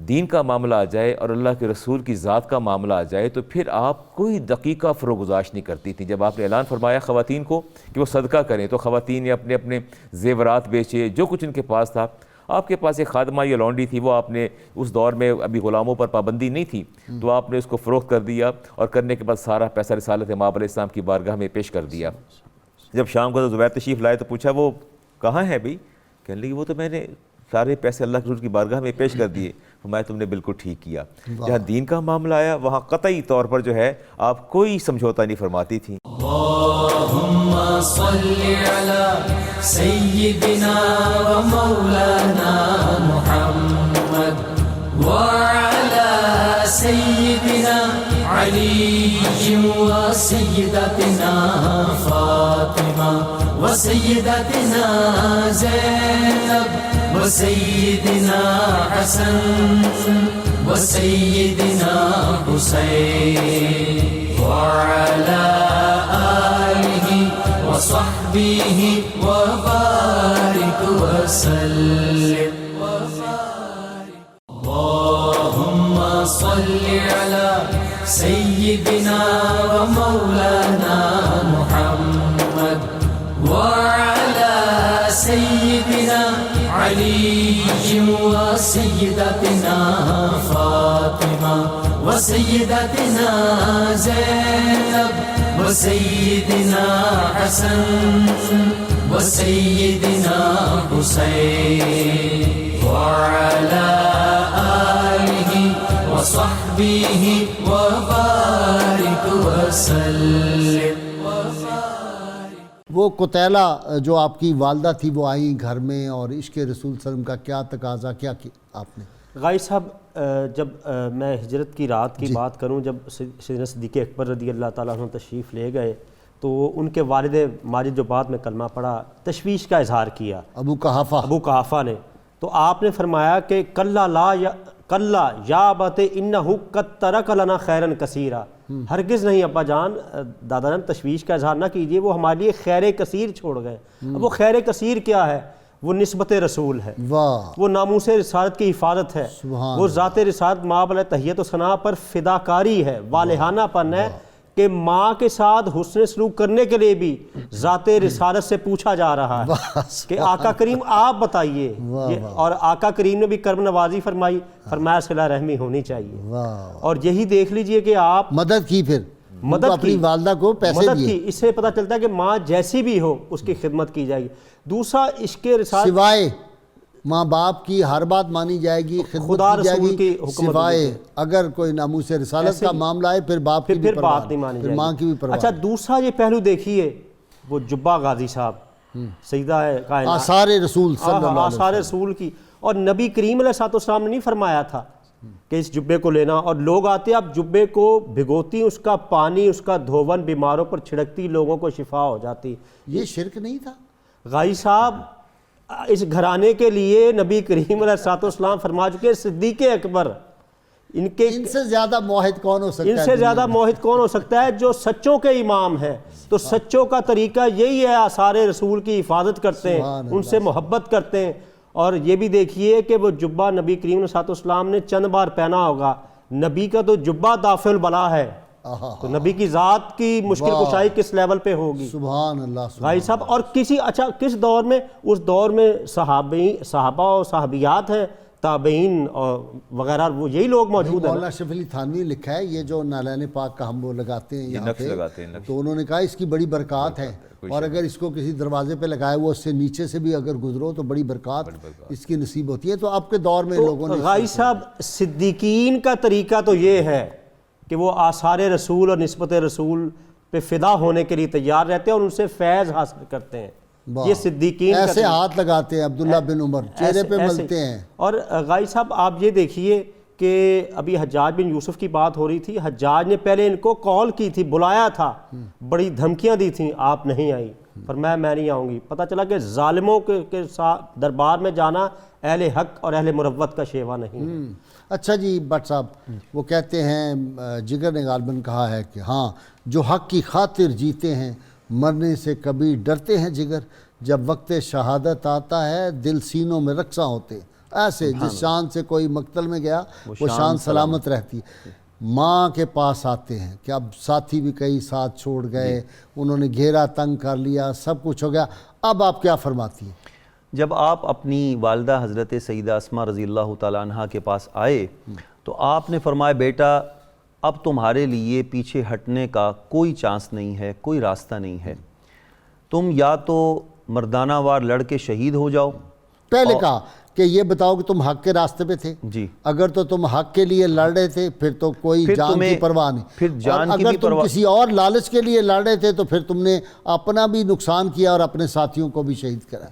دین کا معاملہ آ جائے اور اللہ کے رسول کی ذات کا معاملہ آ جائے تو پھر آپ کوئی دقیقہ فروگزاش نہیں کرتی تھیں. جب آپ نے اعلان فرمایا خواتین کو کہ وہ صدقہ کریں تو خواتین نے اپنے اپنے زیورات بیچے, جو کچھ ان کے پاس تھا. آپ کے پاس ایک خادمہ یا لونڈی تھی, وہ آپ نے اس دور میں ابھی غلاموں پر پابندی نہیں تھی, تو آپ نے اس کو فروخت کر دیا, اور کرنے کے بعد سارا پیسہ رسالت مآب علیہ السلام کی بارگاہ میں پیش کر دیا. جب شام کو زبیر تشریف لائے تو پوچھا وہ کہاں ہے بھائی, کہنے لگی وہ تو میں نے سارے پیسے اللہ کے رسول کی بارگاہ میں پیش کر دیے. فرمایا تم نے بالکل ٹھیک کیا. جہاں دین کا معاملہ آیا وہاں قطعی طور پر جو ہے آپ کوئی سمجھوتا نہیں فرماتی تھیں. اللهم صل على سيدنا ومولانا محمد وعلى سيدنا علي وسيدتنا فاطمة وسيدتنا زينب وسيدنا حسن وسيدنا حسين وعلى آله وصحبه وبارك وسلم. اللهم صل على سيدنا ومولانا محمد وعلى سيدنا علي وسيدتنا فاطمة وسيدتنا زينب وسيدنا حسن وسيدنا حسين وعلى آله وصحبه وبارك وسلم. وہ قتیلہ جو آپ کی والدہ تھی وہ آئیں گھر میں, اور عشق رسول صلی اللہ علیہ وسلم کا کیا تقاضا کیا آپ نے؟ غائی صاحب, جب میں ہجرت کی رات کی بات کروں, جب سیدنا صدیق اکبر رضی اللہ تعالیٰ عنہ تشریف لے گئے تو ان کے والد ماجد جو بعد میں کلمہ پڑھا, تشویش کا اظہار کیا ابو قحافہ نے. تو آپ نے فرمایا کہ کلا یا ابت انہ قد ترک لنا خیرا کثیرا, ہرگز نہیں ابا جان, دادا جان تشویش کا اظہار نہ کیجئے, وہ ہمارے لیے خیر کثیر چھوڑ گئے. اب وہ خیر کثیر کیا ہے؟ وہ نسبت رسول ہے, وہ ناموس رسالت کی حفاظت ہے, وہ ذات رسالت مآب علیہ تحیت و ثناء پر فداکاری ہے, والہانہ پن ہے کہ ماں کے ساتھ حسن سلوک کرنے کے لیے بھی ذات رسالت سے پوچھا جا رہا ہے کہ آقا کریم آپ بتائیے. اور آقا کریم نے بھی کرم نوازی فرمائی, فرمایا صلہ رحمی ہونی چاہیے. اور یہی دیکھ لیجئے کہ آپ مدد کی, پھر اپنی والدہ کو پیسے دیے. اس سے پتہ چلتا ہے کہ ماں جیسی بھی ہو اس کی خدمت کی جائے گی. دوسرا عشق رسالت, سوائے ماں باپ کی ہر بات مانی جائے گی, خدمت کی جائے گی, سوائے اگر کوئی ناموس رسالت کا معاملہ ہے پھر باپ کی بھی بات نہیں مانی جائے گی, ماں کی بھی پرواہ. اچھا دوسرا یہ پہلو دیکھیے, وہ جبہ غازی صاحب, سیدہ کائنات, آثار رسول صلی اللہ علیہ وسلم, آثار رسول کی. اور نبی کریم علیہ السلام نے نہیں فرمایا تھا کہ اس جبے کو لینا, اور لوگ آتے آپ جبے کو بھگوتی, اس کا پانی, اس کا دھون بیماروں پر چھڑکتی, لوگوں کو شفا ہو جاتی. یہ شرک نہیں تھا غازی صاحب؟ اس گھرانے کے لیے نبی کریم علیہ السلام فرما چکے, صدیق اکبر ان سے زیادہ موحد کون ہو سکتا ہے؟ ان سے زیادہ موحد کون ہو سکتا ہے جو سچوں کے امام ہیں. تو سچوں کا طریقہ یہی ہے, آثار رسول کی حفاظت کرتے ہیں, ان سے محبت کرتے ہیں. اور یہ بھی دیکھیے کہ وہ جبہ نبی کریم علیہ السلام نے چند بار پہنا ہوگا, نبی کا تو جبہ دافع البلا ہے، تو نبی کی ذات کی مشکل کشائی کس لیول پہ ہوگی؟ سبحان اللہ غازی صاحب، اور کس دور میں؟ اس دور میں صحابہ اور صحابیات ہیں، تابعین اور وغیرہ، وہ یہی لوگ موجود ہیں۔ مولانا اشرف علی تھانوی نے لکھا ہے، یہ جو نالین پاک کا ہم وہ لگاتے ہیں یہاں پہ، تو انہوں نے کہا اس کی بڑی برکات ہے، اور اگر اس کو کسی دروازے پہ لگائے وہ اس سے نیچے سے بھی اگر گزرو تو بڑی برکات اس کی نصیب ہوتی ہے۔ تو آپ کے دور میں لوگوں نے غازی صاحب، صدیقین کا طریقہ تو یہ ہے کہ وہ آثار رسول اور نسبت رسول پہ فدا ہونے کے لیے تیار رہتے ہیں اور ان سے فیض حاصل کرتے ہیں، یہ صدیقین کا ایسے ہاتھ لگاتے ہیں عبداللہ بن عمر، چہرے پہ ملتے ہیں۔ اور غازی صاحب آپ یہ دیکھیے کہ ابھی حجاج بن یوسف کی بات ہو رہی تھی، حجاج نے پہلے ان کو کال کی تھی، بلایا تھا، بڑی دھمکیاں دی تھیں، آپ نہیں آئی، پر میں نہیں آؤں گی۔ پتہ چلا کہ ظالموں کے ساتھ دربار میں جانا اہل حق اور اہل مروت کا شیوا نہیں۔ اچھا جی بٹ صاحب، وہ کہتے ہیں جگر نے غالباً کہا ہے کہ ہاں جو حق کی خاطر جیتے ہیں مرنے سے کبھی ڈرتے ہیں جگر، جب وقت شہادت آتا ہے دل سینوں میں رقصاں ہوتے، ایسے جس شان سے کوئی مقتل میں گیا وہ شان سلامت رہتی ہے۔ ماں کے پاس آتے ہیں کہ اب ساتھی بھی کئی ساتھ چھوڑ گئے، انہوں نے گھیرا تنگ کر لیا، سب کچھ ہو گیا، اب آپ کیا فرماتی ہیں؟ جب آپ اپنی والدہ حضرت سیدہ اسماء رضی اللہ تعالیٰ عنہ کے پاس آئے تو آپ نے فرمایا بیٹا اب تمہارے لیے پیچھے ہٹنے کا کوئی چانس نہیں ہے، کوئی راستہ نہیں ہے، تم یا تو مردانہ وار لڑ کے شہید ہو جاؤ۔ پہلے کہا کہ یہ بتاؤ کہ تم حق کے راستے پہ تھے، جی، اگر تو تم حق کے لیے لڑ رہے تھے پھر تو کوئی جان کی پرواہ نہیں، پھر جان کی اگر تم کسی اور لالچ کے لیے لڑ رہے تھے تو پھر تم نے اپنا بھی نقصان کیا اور اپنے ساتھیوں کو بھی شہید کرا۔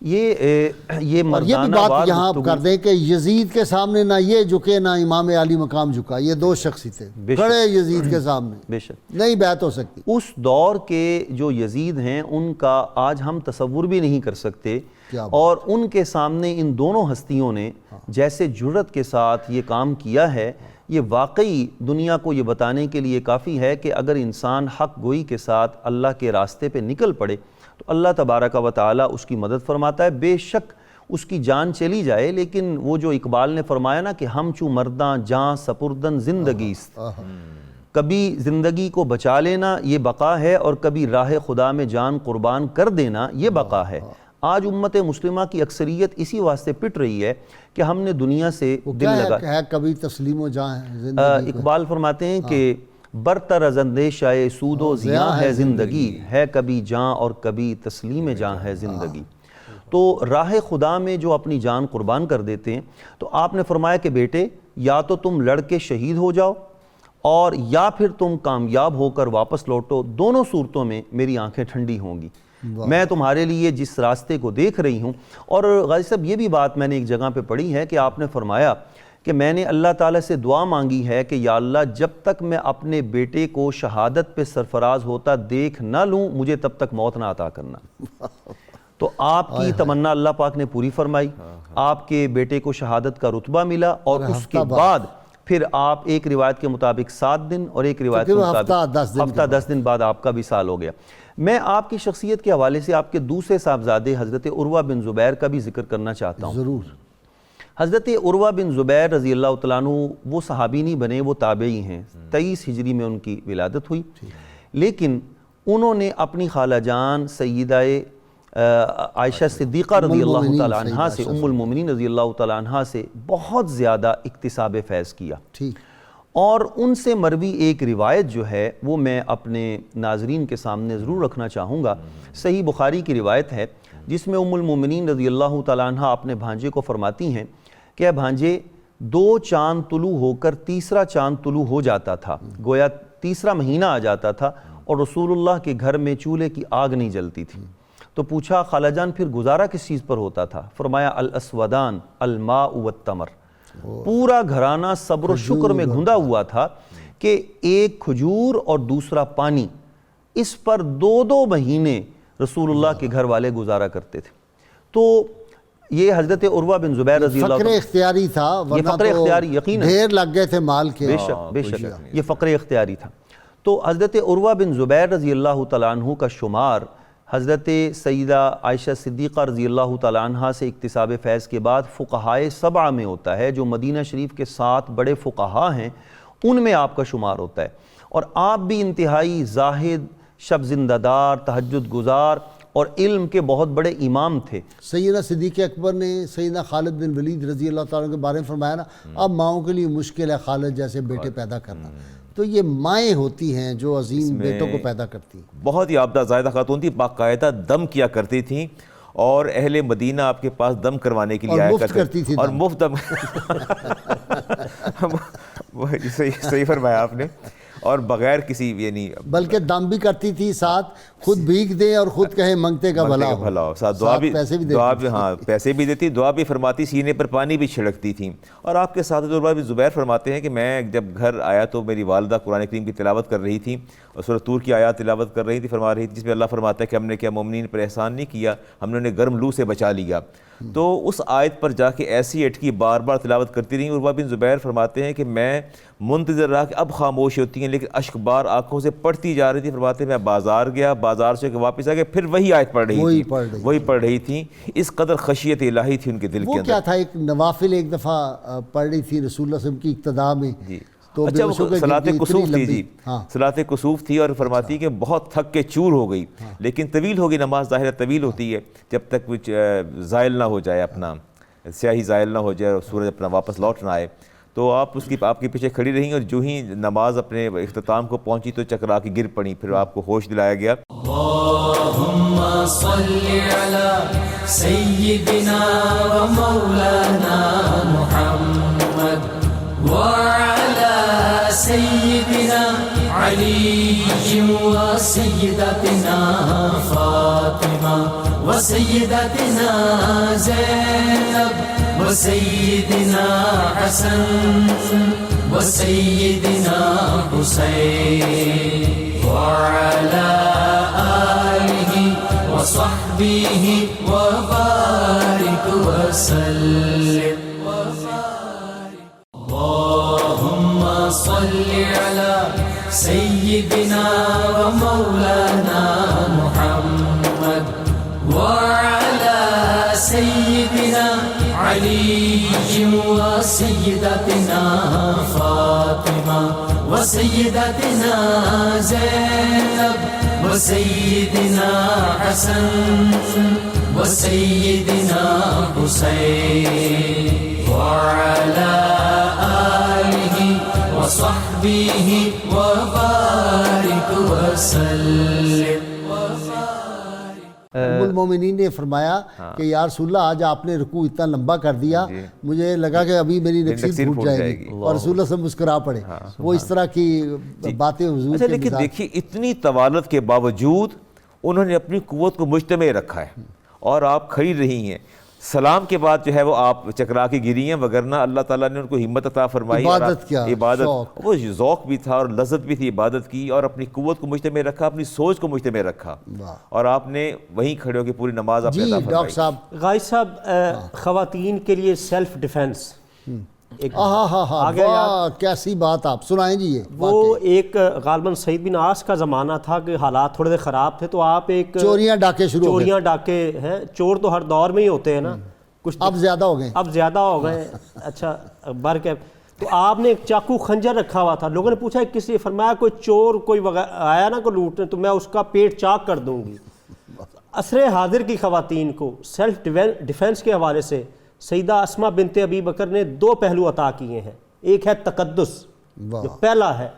یہ اور یہ بھی مردانہ بات وار یہاں کر دیں کہ یزید کے سامنے نہ یہ جھکے نہ امام علی مقام جھکا، یہ دو شخص ہی تھے کھڑے یزید کے سامنے، بے شک نہیں بیعت ہو سکتی۔ اس دور کے جو یزید ہیں ان کا آج ہم تصور بھی نہیں کر سکتے، اور ان کے سامنے ان دونوں ہستیوں نے جیسے جرت کے ساتھ یہ کام کیا ہے، یہ واقعی دنیا کو یہ بتانے کے لیے کافی ہے کہ اگر انسان حق گوئی کے ساتھ اللہ کے راستے پہ نکل پڑے تو اللہ تبارک و تعالیٰ اس کی مدد فرماتا ہے۔ بے شک اس کی جان چلی جائے، لیکن وہ جو اقبال نے فرمایا نا کہ ہم چوں مرداں جاں سپردن زندگیست، کبھی زندگی کو بچا لینا یہ بقا ہے اور کبھی راہ خدا میں جان قربان کر دینا یہ بقا ہے۔ آج امت مسلمہ کی اکثریت اسی واسطے پٹ رہی ہے کہ ہم نے دنیا سے دل لگا ہے کبھی تسلیم و جاں زندگی۔ اقبال فرماتے ہیں کہ برتر از اندیشہ سود و زیاں ہے زندگی، ہے کبھی جاں اور کبھی تسلیم جاں ہے زندگی۔ تو راہ خدا میں جو اپنی جان قربان کر دیتے ہیں، تو آپ نے فرمایا کہ بیٹے یا تو تم لڑ کے شہید ہو جاؤ اور یا پھر تم کامیاب ہو کر واپس لوٹو، دونوں صورتوں میں میری آنکھیں ٹھنڈی ہوں گی، میں تمہارے لیے جس راستے کو دیکھ رہی ہوں۔ اور غازی صاحب یہ بھی بات میں نے ایک جگہ پہ پڑھی ہے کہ آپ نے فرمایا کہ میں نے اللہ تعالیٰ سے دعا مانگی ہے کہ یا اللہ جب تک میں اپنے بیٹے کو شہادت پہ سرفراز ہوتا دیکھ نہ لوں مجھے تب تک موت نہ عطا کرنا۔ تو آپ کی تمنا اللہ پاک نے پوری فرمائی، آپ کے بیٹے کو شہادت کا رتبہ ملا، اور اس کے بعد پھر آپ ایک روایت کے مطابق 7 دن اور ایک روایت کے مطابق ہفتہ 10 دن بعد آپ کا وصال ہو گیا۔ میں آپ کی شخصیت کے حوالے سے آپ کے دوسرے صاحبزادے حضرت عروہ بن زبیر کا بھی ذکر کرنا چاہتا ہوں۔ ضرور۔ حضرت عروہ بن زبیر رضی اللہ تعالیٰ عنہ وہ صحابی نہیں بنے، وہ تابعی ہیں، 23 ہجری میں ان کی ولادت ہوئی، لیکن انہوں نے اپنی خالہ جان سیدہ عائشہ صدیقہ رضی اللہ تعالیٰ عنہ سے، ام المومنین رضی اللہ تعالیٰ عنہ سے بہت زیادہ اکتساب فیض کیا، اور ان سے مروی ایک روایت جو ہے وہ میں اپنے ناظرین کے سامنے ضرور رکھنا چاہوں گا۔ صحیح بخاری کی روایت ہے جس میں ام المومنین رضی اللہ تعالیٰ عنہ اپنے بھانجے کو فرماتی ہیں کہ اے بھانجے 2 چاند طلوع ہو کر تیسرا چاند طلوع ہو جاتا تھا، گویا تیسرا مہینہ آ جاتا تھا، اور رسول اللہ کے گھر میں چولہے کی آگ نہیں جلتی تھی۔ تو پوچھا خالہ جان پھر گزارا کس چیز پر ہوتا تھا؟ فرمایا الاسودان الماء والتمر، پورا گھرانہ صبر و شکر میں گھندا ہوا تھا کہ ایک کھجور اور دوسرا پانی، اس پر 2 مہینے رسول اللہ کے گھر والے گزارا کرتے تھے۔ تو یہ حضرت عروہ بن زبیر رضی اللہ فقر اختیاری تھا، یہ فقر اختیاری یقیناً ڈھیر لگ گئے تھے مال کے، بے شک یہ فقر اختیاری تھا۔ تو حضرت عروہ بن زبیر رضی اللہ تعالیٰ عنہ کا شمار حضرت سیدہ عائشہ صدیقہ رضی اللہ تعالیٰ عنہ سے اکتساب فیض کے بعد فقہائے سبعہ میں ہوتا ہے، جو مدینہ شریف کے 7 بڑے فقہا ہیں ان میں آپ کا شمار ہوتا ہے، اور آپ بھی انتہائی زاہد، شب زندہ دار، تہجد گزار اور علم کے بہت بڑے امام تھے۔ سیدنا صدیق اکبر نے سیدنا خالد بن ولید رضی اللہ تعالیٰ کے بارے میں فرمایا نا، اب ماؤں کے لیے مشکل ہے خالد جیسے بیٹے پیدا کرنا، تو یہ مائیں ہوتی ہیں جو عظیم بیٹوں کو پیدا کرتی ہیں۔ بہت ہی عابدہ زاہدہ خاتون تھی، باقاعدہ دم کیا کرتی تھیں، اور اہل مدینہ آپ کے پاس دم کروانے کے لیے آیا کرتی تھی، اور مفت دم صحیح فرمایا آپ نے، اور بغیر کسی یعنی بلکہ دم بھی کرتی تھی، ساتھ خود بھیگ دے اور خود کہے منگتے کا بھلا ہو، ساتھ دعا بھی، دعا بھی ہاں پیسے بھی دیتی، دعا بھی فرماتی، سینے پر پانی بھی چھڑکتی تھیں۔ اور آپ کے ساتھ بھی زبیر فرماتے ہیں کہ میں جب گھر آیا تو میری والدہ قرآن کریم کی تلاوت کر رہی تھیں اور سورۃ طور کی آیات تلاوت کر رہی تھی، فرما رہی تھی جس میں اللہ فرماتا ہے کہ ہم نے کیا مومنین پر احسان نہیں کیا، ہم نے انہیں گرم لو سے بچا لیا۔ تو اس آیت پر جا کے ایسی اٹکی بار بار تلاوت کرتی رہیں۔ عروہ بن زبیر فرماتے ہیں کہ میں منتظر رہا کہ اب خاموش ہوتی ہیں، لیکن اشک بار آنکھوں سے پڑتی جا رہی تھی۔ فرماتے ہیں میں بازار گیا، بازار سے واپس آ کے پھر وہی آیت پڑھ رہی تھیں، اس قدر خشیت الہی تھی ان کے دل کے اندر۔ وہ کیا تھا، ایک نوافل ایک دفعہ پڑھ رہی تھی رسول اللہ صلی اللہ علیہ وسلم کی اقتداء میں، تو اچھا وہ صلاۃ کسوف تھی، جی صلاۃ کسوف تھی، اور فرماتی کہ بہت تھک کے چور ہو گئی، لیکن طویل ہوگی نماز، ظاہر طویل ہوتی ہے جب تک کچھ زائل نہ ہو جائے، اپنا سیاہی زائل نہ ہو جائے اور سورج اپنا واپس لوٹ نہ آئے۔ تو آپ کے پیچھے کھڑی رہیں، اور جو ہی نماز اپنے اختتام کو پہنچی تو چکرا کے گر پڑی، پھر آپ کو ہوش دلایا گیا۔ اللہم صلی علی سیدنا و مولانا محمد وعلی سیدنا علی و سیدتنا فاطمہ و سیدتنا زینب و سیدنا حسن و سیدنا حسین وعلی آلہ و صحبہ و بارک وسلم۔ اللہم صلی علی سیدنا و مولانا محمد وعلی سیدنا علی و سیدتنا فاطمہ و سیدتنا زینب و سیدنا حسن و سیدنا حسین وعلی آلہ و صحبہ و بارک وسلم۔ ام المومنین نے فرمایا کہ یا رسول اللہ آج آپ نے رکوع اتنا لمبا کر دیا، مجھے لگا کہ ابھی میری نکسیر پھوٹ جائے گی، اور رسول اللہ سے مسکرا پڑے۔ وہ اس طرح کی باتیں حضور کے لیکن دیکھیے اتنی طوالت کے باوجود انہوں نے اپنی قوت کو مجتمع رکھا ہے، اور آپ کھڑی رہی ہیں، سلام کے بعد جو ہے وہ آپ چکرا کے گری ہیں، وگرنہ اللہ تعالیٰ نے ان کو ہمت عطا فرمائی، عبادت وہ ذوق بھی تھا اور لذت بھی تھی عبادت کی، اور اپنی قوت کو مجتمع رکھا، اپنی سوچ کو مجتمع رکھا، اور آپ نے وہیں کھڑے ہو کے پوری نماز آپ نے عطا فرمائی۔ ڈاکٹر صاحب، غازی صاحب، خواتین کے لیے سیلف ڈیفنس کیسی بات، آپ سنائیں جی۔ یہ وہ ایک غالباً سعید بن عاص کا زمانہ تھا کہ حالات تھوڑے سے خراب تھے، تو آپ ایک چوریاں ڈاکے شروع ہو گئے، چوریاں ڈاکے ہیں، چور تو ہر دور میں ہی ہوتے ہیں نا، کچھ اب زیادہ ہو گئے، اچھا بر کے، تو آپ نے ایک چاقو خنجر رکھا ہوا تھا، لوگوں نے پوچھا کس لیے، فرمایا کوئی چور کوئی آیا نا کوئی لوٹنے تو میں اس کا پیٹ چاک کر دوں گی۔ عصر حاضر کی خواتین کو سیلف ڈیفنس کے حوالے سے سیدہ اسماء بنت ابی بکر نے 2 پہلو عطا کیے ہیں۔ ایک ہے تقدس، جو پہلا ہے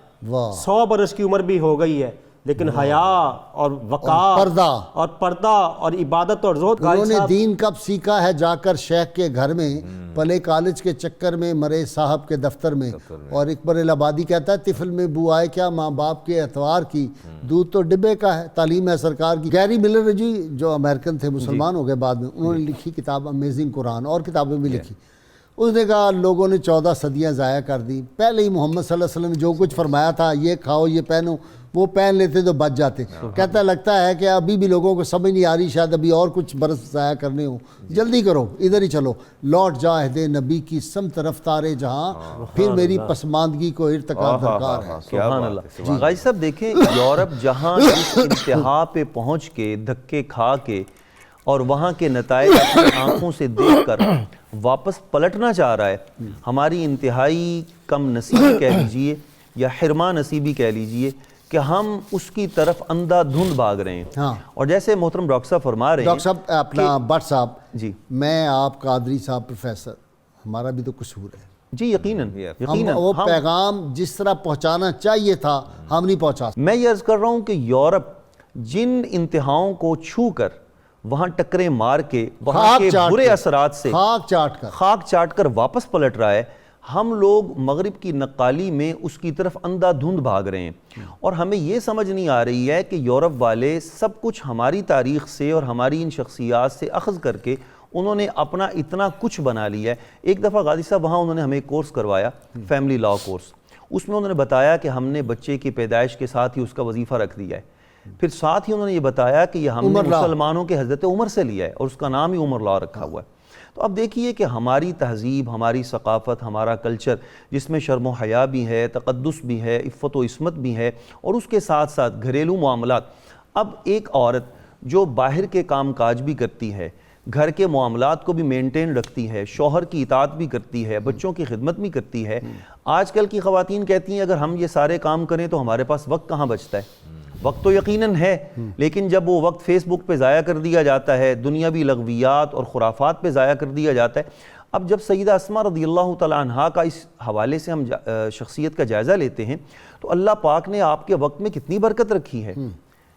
100 برس کی عمر بھی ہو گئی ہے، لیکن حیا اور وقار اور پردہ اور عبادت اور زہد۔ انہوں نے دین کب سیکھا ہے؟ جا کر شیخ کے گھر میں، پلے کالج کے چکر میں، مرے صاحب کے دفتر میں۔ اور اکبر الہبادی کہتا ہے طفل میں بو آئے کیا، ماں باپ کے اعتبار کی، دودھ تو ڈبے کا ہے، تعلیم ہے سرکار کی۔ گیری ملر جی جو امریکن تھے، مسلمان ہو گئے بعد میں، انہوں نے لکھی کتاب امیزنگ قرآن، اور کتابیں بھی لکھی۔ اس نے کہا لوگوں نے 14 صدیاں ضائع کر دی، پہلے ہی محمد صلی اللہ علیہ وسلم نے جو کچھ فرمایا تھا یہ کھاؤ یہ پہنو وہ پہن لیتے تو بچ جاتے. کہتا لگتا ہے کہ ابھی بھی لوگوں کو سمجھ نہیں آ رہی، شاید ابھی اور کچھ برس ضائع کرنے ہوں، جلدی کرو ادھر ہی چلو، لوٹ جا عہد نبی کی سمت رفتار جہاں، پھر میری پسماندگی کو ارتقا درکار ہے. سبحان اللہ. غازی صاحب دیکھیں یورپ جہاں اس انتہا پہ پہنچ کے دھکے کھا کے اور وہاں کے نتائج اپنی آنکھوں سے دیکھ کر واپس پلٹنا چاہ رہا ہے، ہماری انتہائی کم نصیبی کہہ لیجئے یا حرمان نصیبی کہہ لیجئے کہ ہم اس کی طرف اندھا دھند بھاگ رہے ہیں. اور جیسے محترم ڈاکٹر صاحب فرما رہے ہیں، ڈاکٹر صاحب اپنا بٹ صاحب جی میں آپ قادری صاحب پروفیسر، ہمارا بھی تو قصور ہے جی یقیناً ہم وہ پیغام جس طرح پہنچانا چاہیے تھا ہم نہیں پہنچا سکتے. میں یہ عرض کر رہا ہوں کہ یورپ جن انتہاؤں کو چھو کر وہاں ٹکریں مار کے وہاں کے برے اثرات سے خاک چاٹ کر واپس پلٹ رہا ہے، ہم لوگ مغرب کی نقالی میں اس کی طرف اندھا دھند بھاگ رہے ہیں. اور ہمیں یہ سمجھ نہیں آ رہی ہے کہ یورپ والے سب کچھ ہماری تاریخ سے اور ہماری ان شخصیات سے اخذ کر کے انہوں نے اپنا اتنا کچھ بنا لیا ہے. ایک دفعہ غازی صاحب وہاں انہوں نے ہمیں ایک کورس کروایا، فیملی لا کورس. اس میں انہوں نے بتایا کہ ہم نے بچے کی پیدائش کے ساتھ ہی اس کا وظیفہ رکھ دیا ہے. پھر ساتھ ہی انہوں نے یہ بتایا کہ یہ ہم نے مسلمانوں کے حضرت عمر سے لیا ہے اور اس کا نام ہی عمر لا رکھا ہوا ہے. تو اب دیکھیے کہ ہماری تہذیب، ہماری ثقافت، ہمارا کلچر جس میں شرم و حیا بھی ہے، تقدس بھی ہے، عفت و عصمت بھی ہے، اور اس کے ساتھ ساتھ گھریلو معاملات. اب ایک عورت جو باہر کے کام کاج بھی کرتی ہے، گھر کے معاملات کو بھی مینٹین رکھتی ہے، شوہر کی اطاعت بھی کرتی ہے، بچوں کی خدمت بھی کرتی ہے. آج کل کی خواتین کہتی ہیں اگر ہم یہ سارے کام کریں تو ہمارے پاس وقت کہاں بچتا ہے. وقت تو یقیناً ہے، لیکن جب وہ وقت فیس بک پہ ضائع کر دیا جاتا ہے، دنیاوی لغویات اور خرافات پہ ضائع کر دیا جاتا ہے. اب جب سیدہ اسماء رضی اللہ تعالیٰ عنہا کا اس حوالے سے ہم شخصیت کا جائزہ لیتے ہیں تو اللہ پاک نے آپ کے وقت میں کتنی برکت رکھی ہے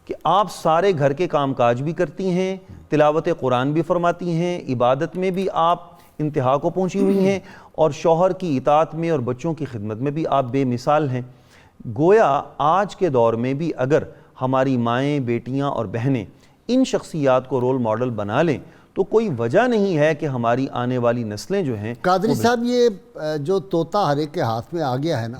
کہ آپ سارے گھر کے کام کاج بھی کرتی ہیں، تلاوت قرآن بھی فرماتی ہیں، عبادت میں بھی آپ انتہا کو پہنچی ہوئی ہیں، اور شوہر کی اطاعت میں اور بچوں کی خدمت میں بھی آپ بے مثال ہیں. گویا آج کے دور میں بھی اگر ہماری مائیں، بیٹیاں اور بہنیں ان شخصیات کو رول ماڈل بنا لیں تو کوئی وجہ نہیں ہے کہ ہماری آنے والی نسلیں جو ہیں. قادری صاحب یہ جو طوطا ہر ایک کے ہاتھ میں آ گیا ہے نا،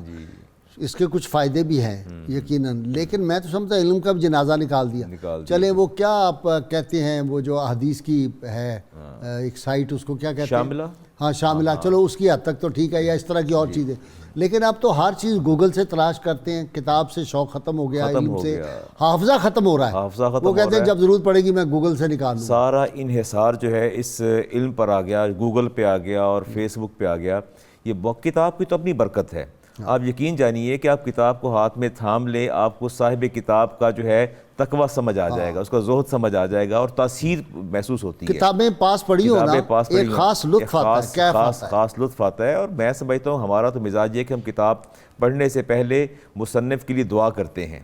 اس کے کچھ فائدے بھی ہیں یقیناً، لیکن میں تو سمجھتا علم کا بھی جنازہ نکال دیا. چلیں وہ کیا آپ کہتے ہیں وہ جو حدیث کی ہے ایک سائٹ، اس کو کیا کہتے ہیں؟ شاملہ. ہاں شاملہ. چلو اس کی حد تک تو ٹھیک ہے، یا اس طرح کی اور چیزیں. لیکن اب تو ہر چیز گوگل سے تلاش کرتے ہیں. کتاب سے شوق ختم ہو گیا، علم سے حافظہ ختم ہو رہا ہے. وہ کہتے ہیں جب ضرورت پڑے گی میں گوگل سے نکالوں. سارا انحصار جو ہے اس علم پر آ گیا، گوگل پہ آ گیا اور فیس بک پہ آ گیا. یہ کتاب کی تو اپنی برکت ہے. آپ یقین جانیے کہ آپ کتاب کو ہاتھ میں تھام لیں، آپ کو صاحب کتاب کا جو ہے تقویٰ سمجھ آ جائے گا، اس کا زہد سمجھ آ جائے گا اور تاثیر محسوس ہوتی ہے. کتابیں پاس پڑھی ہو نا، ایک خاص لطف آتا ہے، خاص لطف آتا ہے. اور میں سمجھتا ہوں ہمارا تو مزاج یہ کہ ہم کتاب پڑھنے سے پہلے مصنف کے لیے دعا کرتے ہیں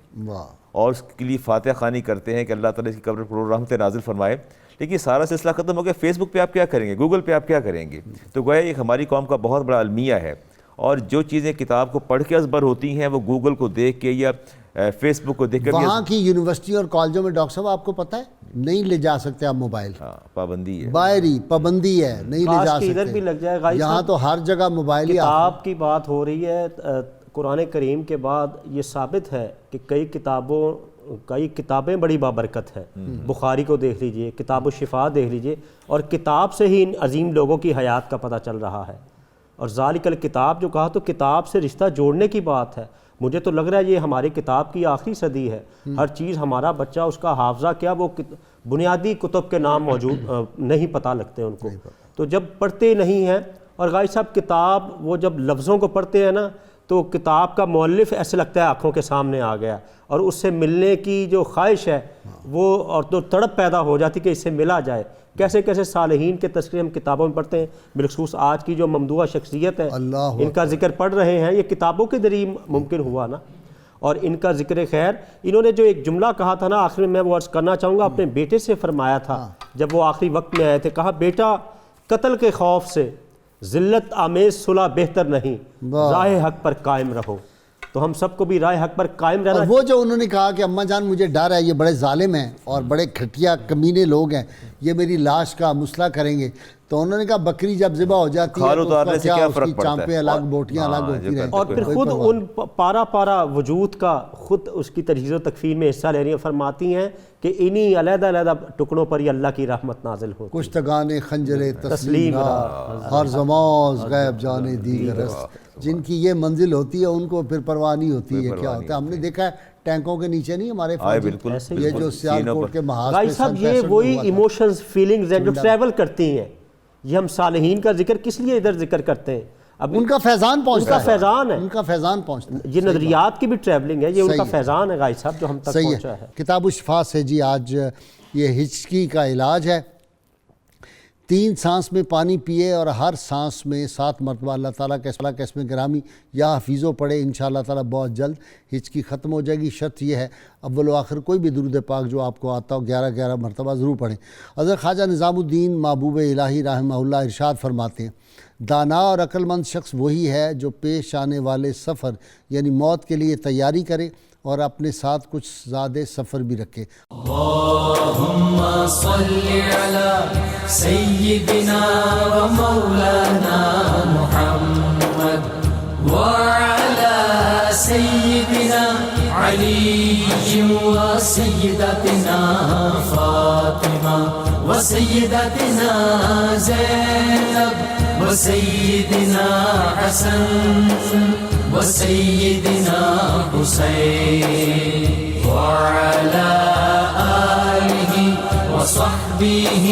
اور اس کے لیے فاتحہ خوانی کرتے ہیں کہ اللہ تعالیٰ اس کی قبر پر رحمت نازل فرمائے. لیکن سارا سلسلہ ختم ہو گیا. فیس بک پہ آپ کیا کریں گے، گوگل پہ آپ کیا کریں گے؟ تو گویا ایک ہماری قوم کا بہت بڑا المیہ ہے. اور جو چیزیں کتاب کو پڑھ کے ازبر ہوتی ہیں وہ گوگل کو دیکھ کے یا فیس بک کو دیکھ کے. وہاں کی یونیورسٹی اور کالجوں میں ڈاکٹر صاحب آپ کو پتہ ہے نہیں لے جا سکتے آپ موبائل. پابندی ہے، باہری پابندی ہے، نہیں لے جا سکتے. ادھر بھی لگ جائے گا. یہاں تو ہر جگہ موبائل ہی. کتاب کی بات ہو رہی ہے، قرآن کریم کے بعد یہ ثابت ہے کہ کئی کتابیں بڑی بابرکت ہیں. بخاری کو دیکھ لیجئے، کتاب الشفاء دیکھ لیجئے، اور کتاب سے ہی ان عظیم لوگوں کی حیات کا پتہ چل رہا ہے. اور ذالک الکتاب جو کہا تو کتاب سے رشتہ جوڑنے کی بات ہے. مجھے تو لگ رہا ہے یہ ہماری کتاب کی آخری صدی ہے. ہر چیز ہمارا بچہ اس کا حافظہ کیا، وہ بنیادی کتب کے نام موجود نہیں پتہ لگتے ان کو. تو جب پڑھتے نہیں ہیں، اور غازی صاحب کتاب وہ جب لفظوں کو پڑھتے ہیں نا تو کتاب کا مؤلف ایسے لگتا ہے آنکھوں کے سامنے آ گیا، اور اس سے ملنے کی جو خواہش ہے وہ اور تو تڑپ پیدا ہو جاتی کہ اس سے ملا جائے. کیسے کیسے صالحین کے تذکرے ہم کتابوں میں پڑھتے ہیں. بالخصوص آج کی جو ممدوحہ شخصیت ہے ان کا ذکر پڑھ رہے ہیں، یہ کتابوں کے ذریعے ممکن ہوا نا. اور ان کا ذکر خیر، انہوں نے جو ایک جملہ کہا تھا نا آخر میں، میں وہ عرض کرنا چاہوں گا، اپنے بیٹے سے فرمایا تھا جب وہ آخری وقت میں آئے تھے. کہا بیٹا قتل کے خوف سے ذلت آمیز صلح بہتر نہیں، راہ حق پر قائم رہو. تو ہم سب کو بھی راہ حق پر قائم رہنا. وہ جو انہوں نے کہا کہ اماں جان مجھے ڈر ہے، یہ بڑے ظالم ہیں اور بڑے گھٹیا کمینے لوگ ہیں، یہ میری لاش کا مسئلہ کریں گے. تو انہوں نے کہا بکری جب ذبح ہو جاتی ہے کھال تو اس اتارنے کا سے کیا، کیا اس فرق کی پڑتا ہے؟ چانپیں الگ، بوٹیاں الگ ہاں، ہوتی جو رہیں، اور پھر کوئی خود پرواہ ان پارا وجود کا خود اس کی تجہیز و تکفین میں حصہ لے رہی ہیں، فرماتی ہیں کہ انہی علیحدہ علیحدہ ٹکڑوں پر ہی اللہ کی رحمت نازل ہوتی ہے۔ کشتگان خنجر تسلیم تسلیم را ہر زماز غیب جانے دیگر است، جن کی یہ منزل ہوتی ہے ان کو پھر پرواہ نہیں ہوتی ہے کیا ہوتا ہے۔ ہم نے دیکھا ہے ٹینکوں کے نیچے نہیں ہمارے فوجی، بالکل، یہ جو سیالکوٹ کے محاذ غازی پہ صاحب سن یہ 65 وہی ہوا تھا۔ ایموشنز فیلنگز ہیں جو ٹریول کرتی ہیں، یہ ہم صالحین کا ذکر کس لیے ادھر ذکر کرتے ہیں؟ اب ان کا فیضان پہنچتا ہے، ان کا فیضان ہے، ان کا فیضان پہنچتا ہے، یہ نظریات کی بھی ٹریولنگ ہے، یہ ان کا صحیح ہے۔ فیضان ہے غازی صاحب جو ہم تک صحیح پہنچا ہے۔ کتاب الشفا سے جی آج یہ ہچکی کا علاج ہے۔ 3 سانس میں پانی پیے اور ہر سانس میں 7 مرتبہ اللہ تعالیٰ کا اسم گرامی یا حفیظ پڑھے، انشاءاللہ تعالیٰ بہت جلد ہچکی ختم ہو جائے گی۔ شرط یہ ہے اول و آخر کوئی بھی درود پاک جو آپ کو آتا ہو 11 مرتبہ ضرور پڑھیں۔ حضرت خواجہ نظام الدین محبوب الہی رحمہ اللہ ارشاد فرماتے ہیں، دانا اور عقل مند شخص وہی ہے جو پیش آنے والے سفر یعنی موت کے لیے تیاری کرے اور اپنے ساتھ کچھ زیادہ سفر بھی رکھے۔ اللهم صل على سيدنا ومولانا محمد وعلى سيدنا علي وسيدتنا فاطمة وسيدتنا زينب وسيدنا حسن وسيدنا حسين وعلى آله وصحبه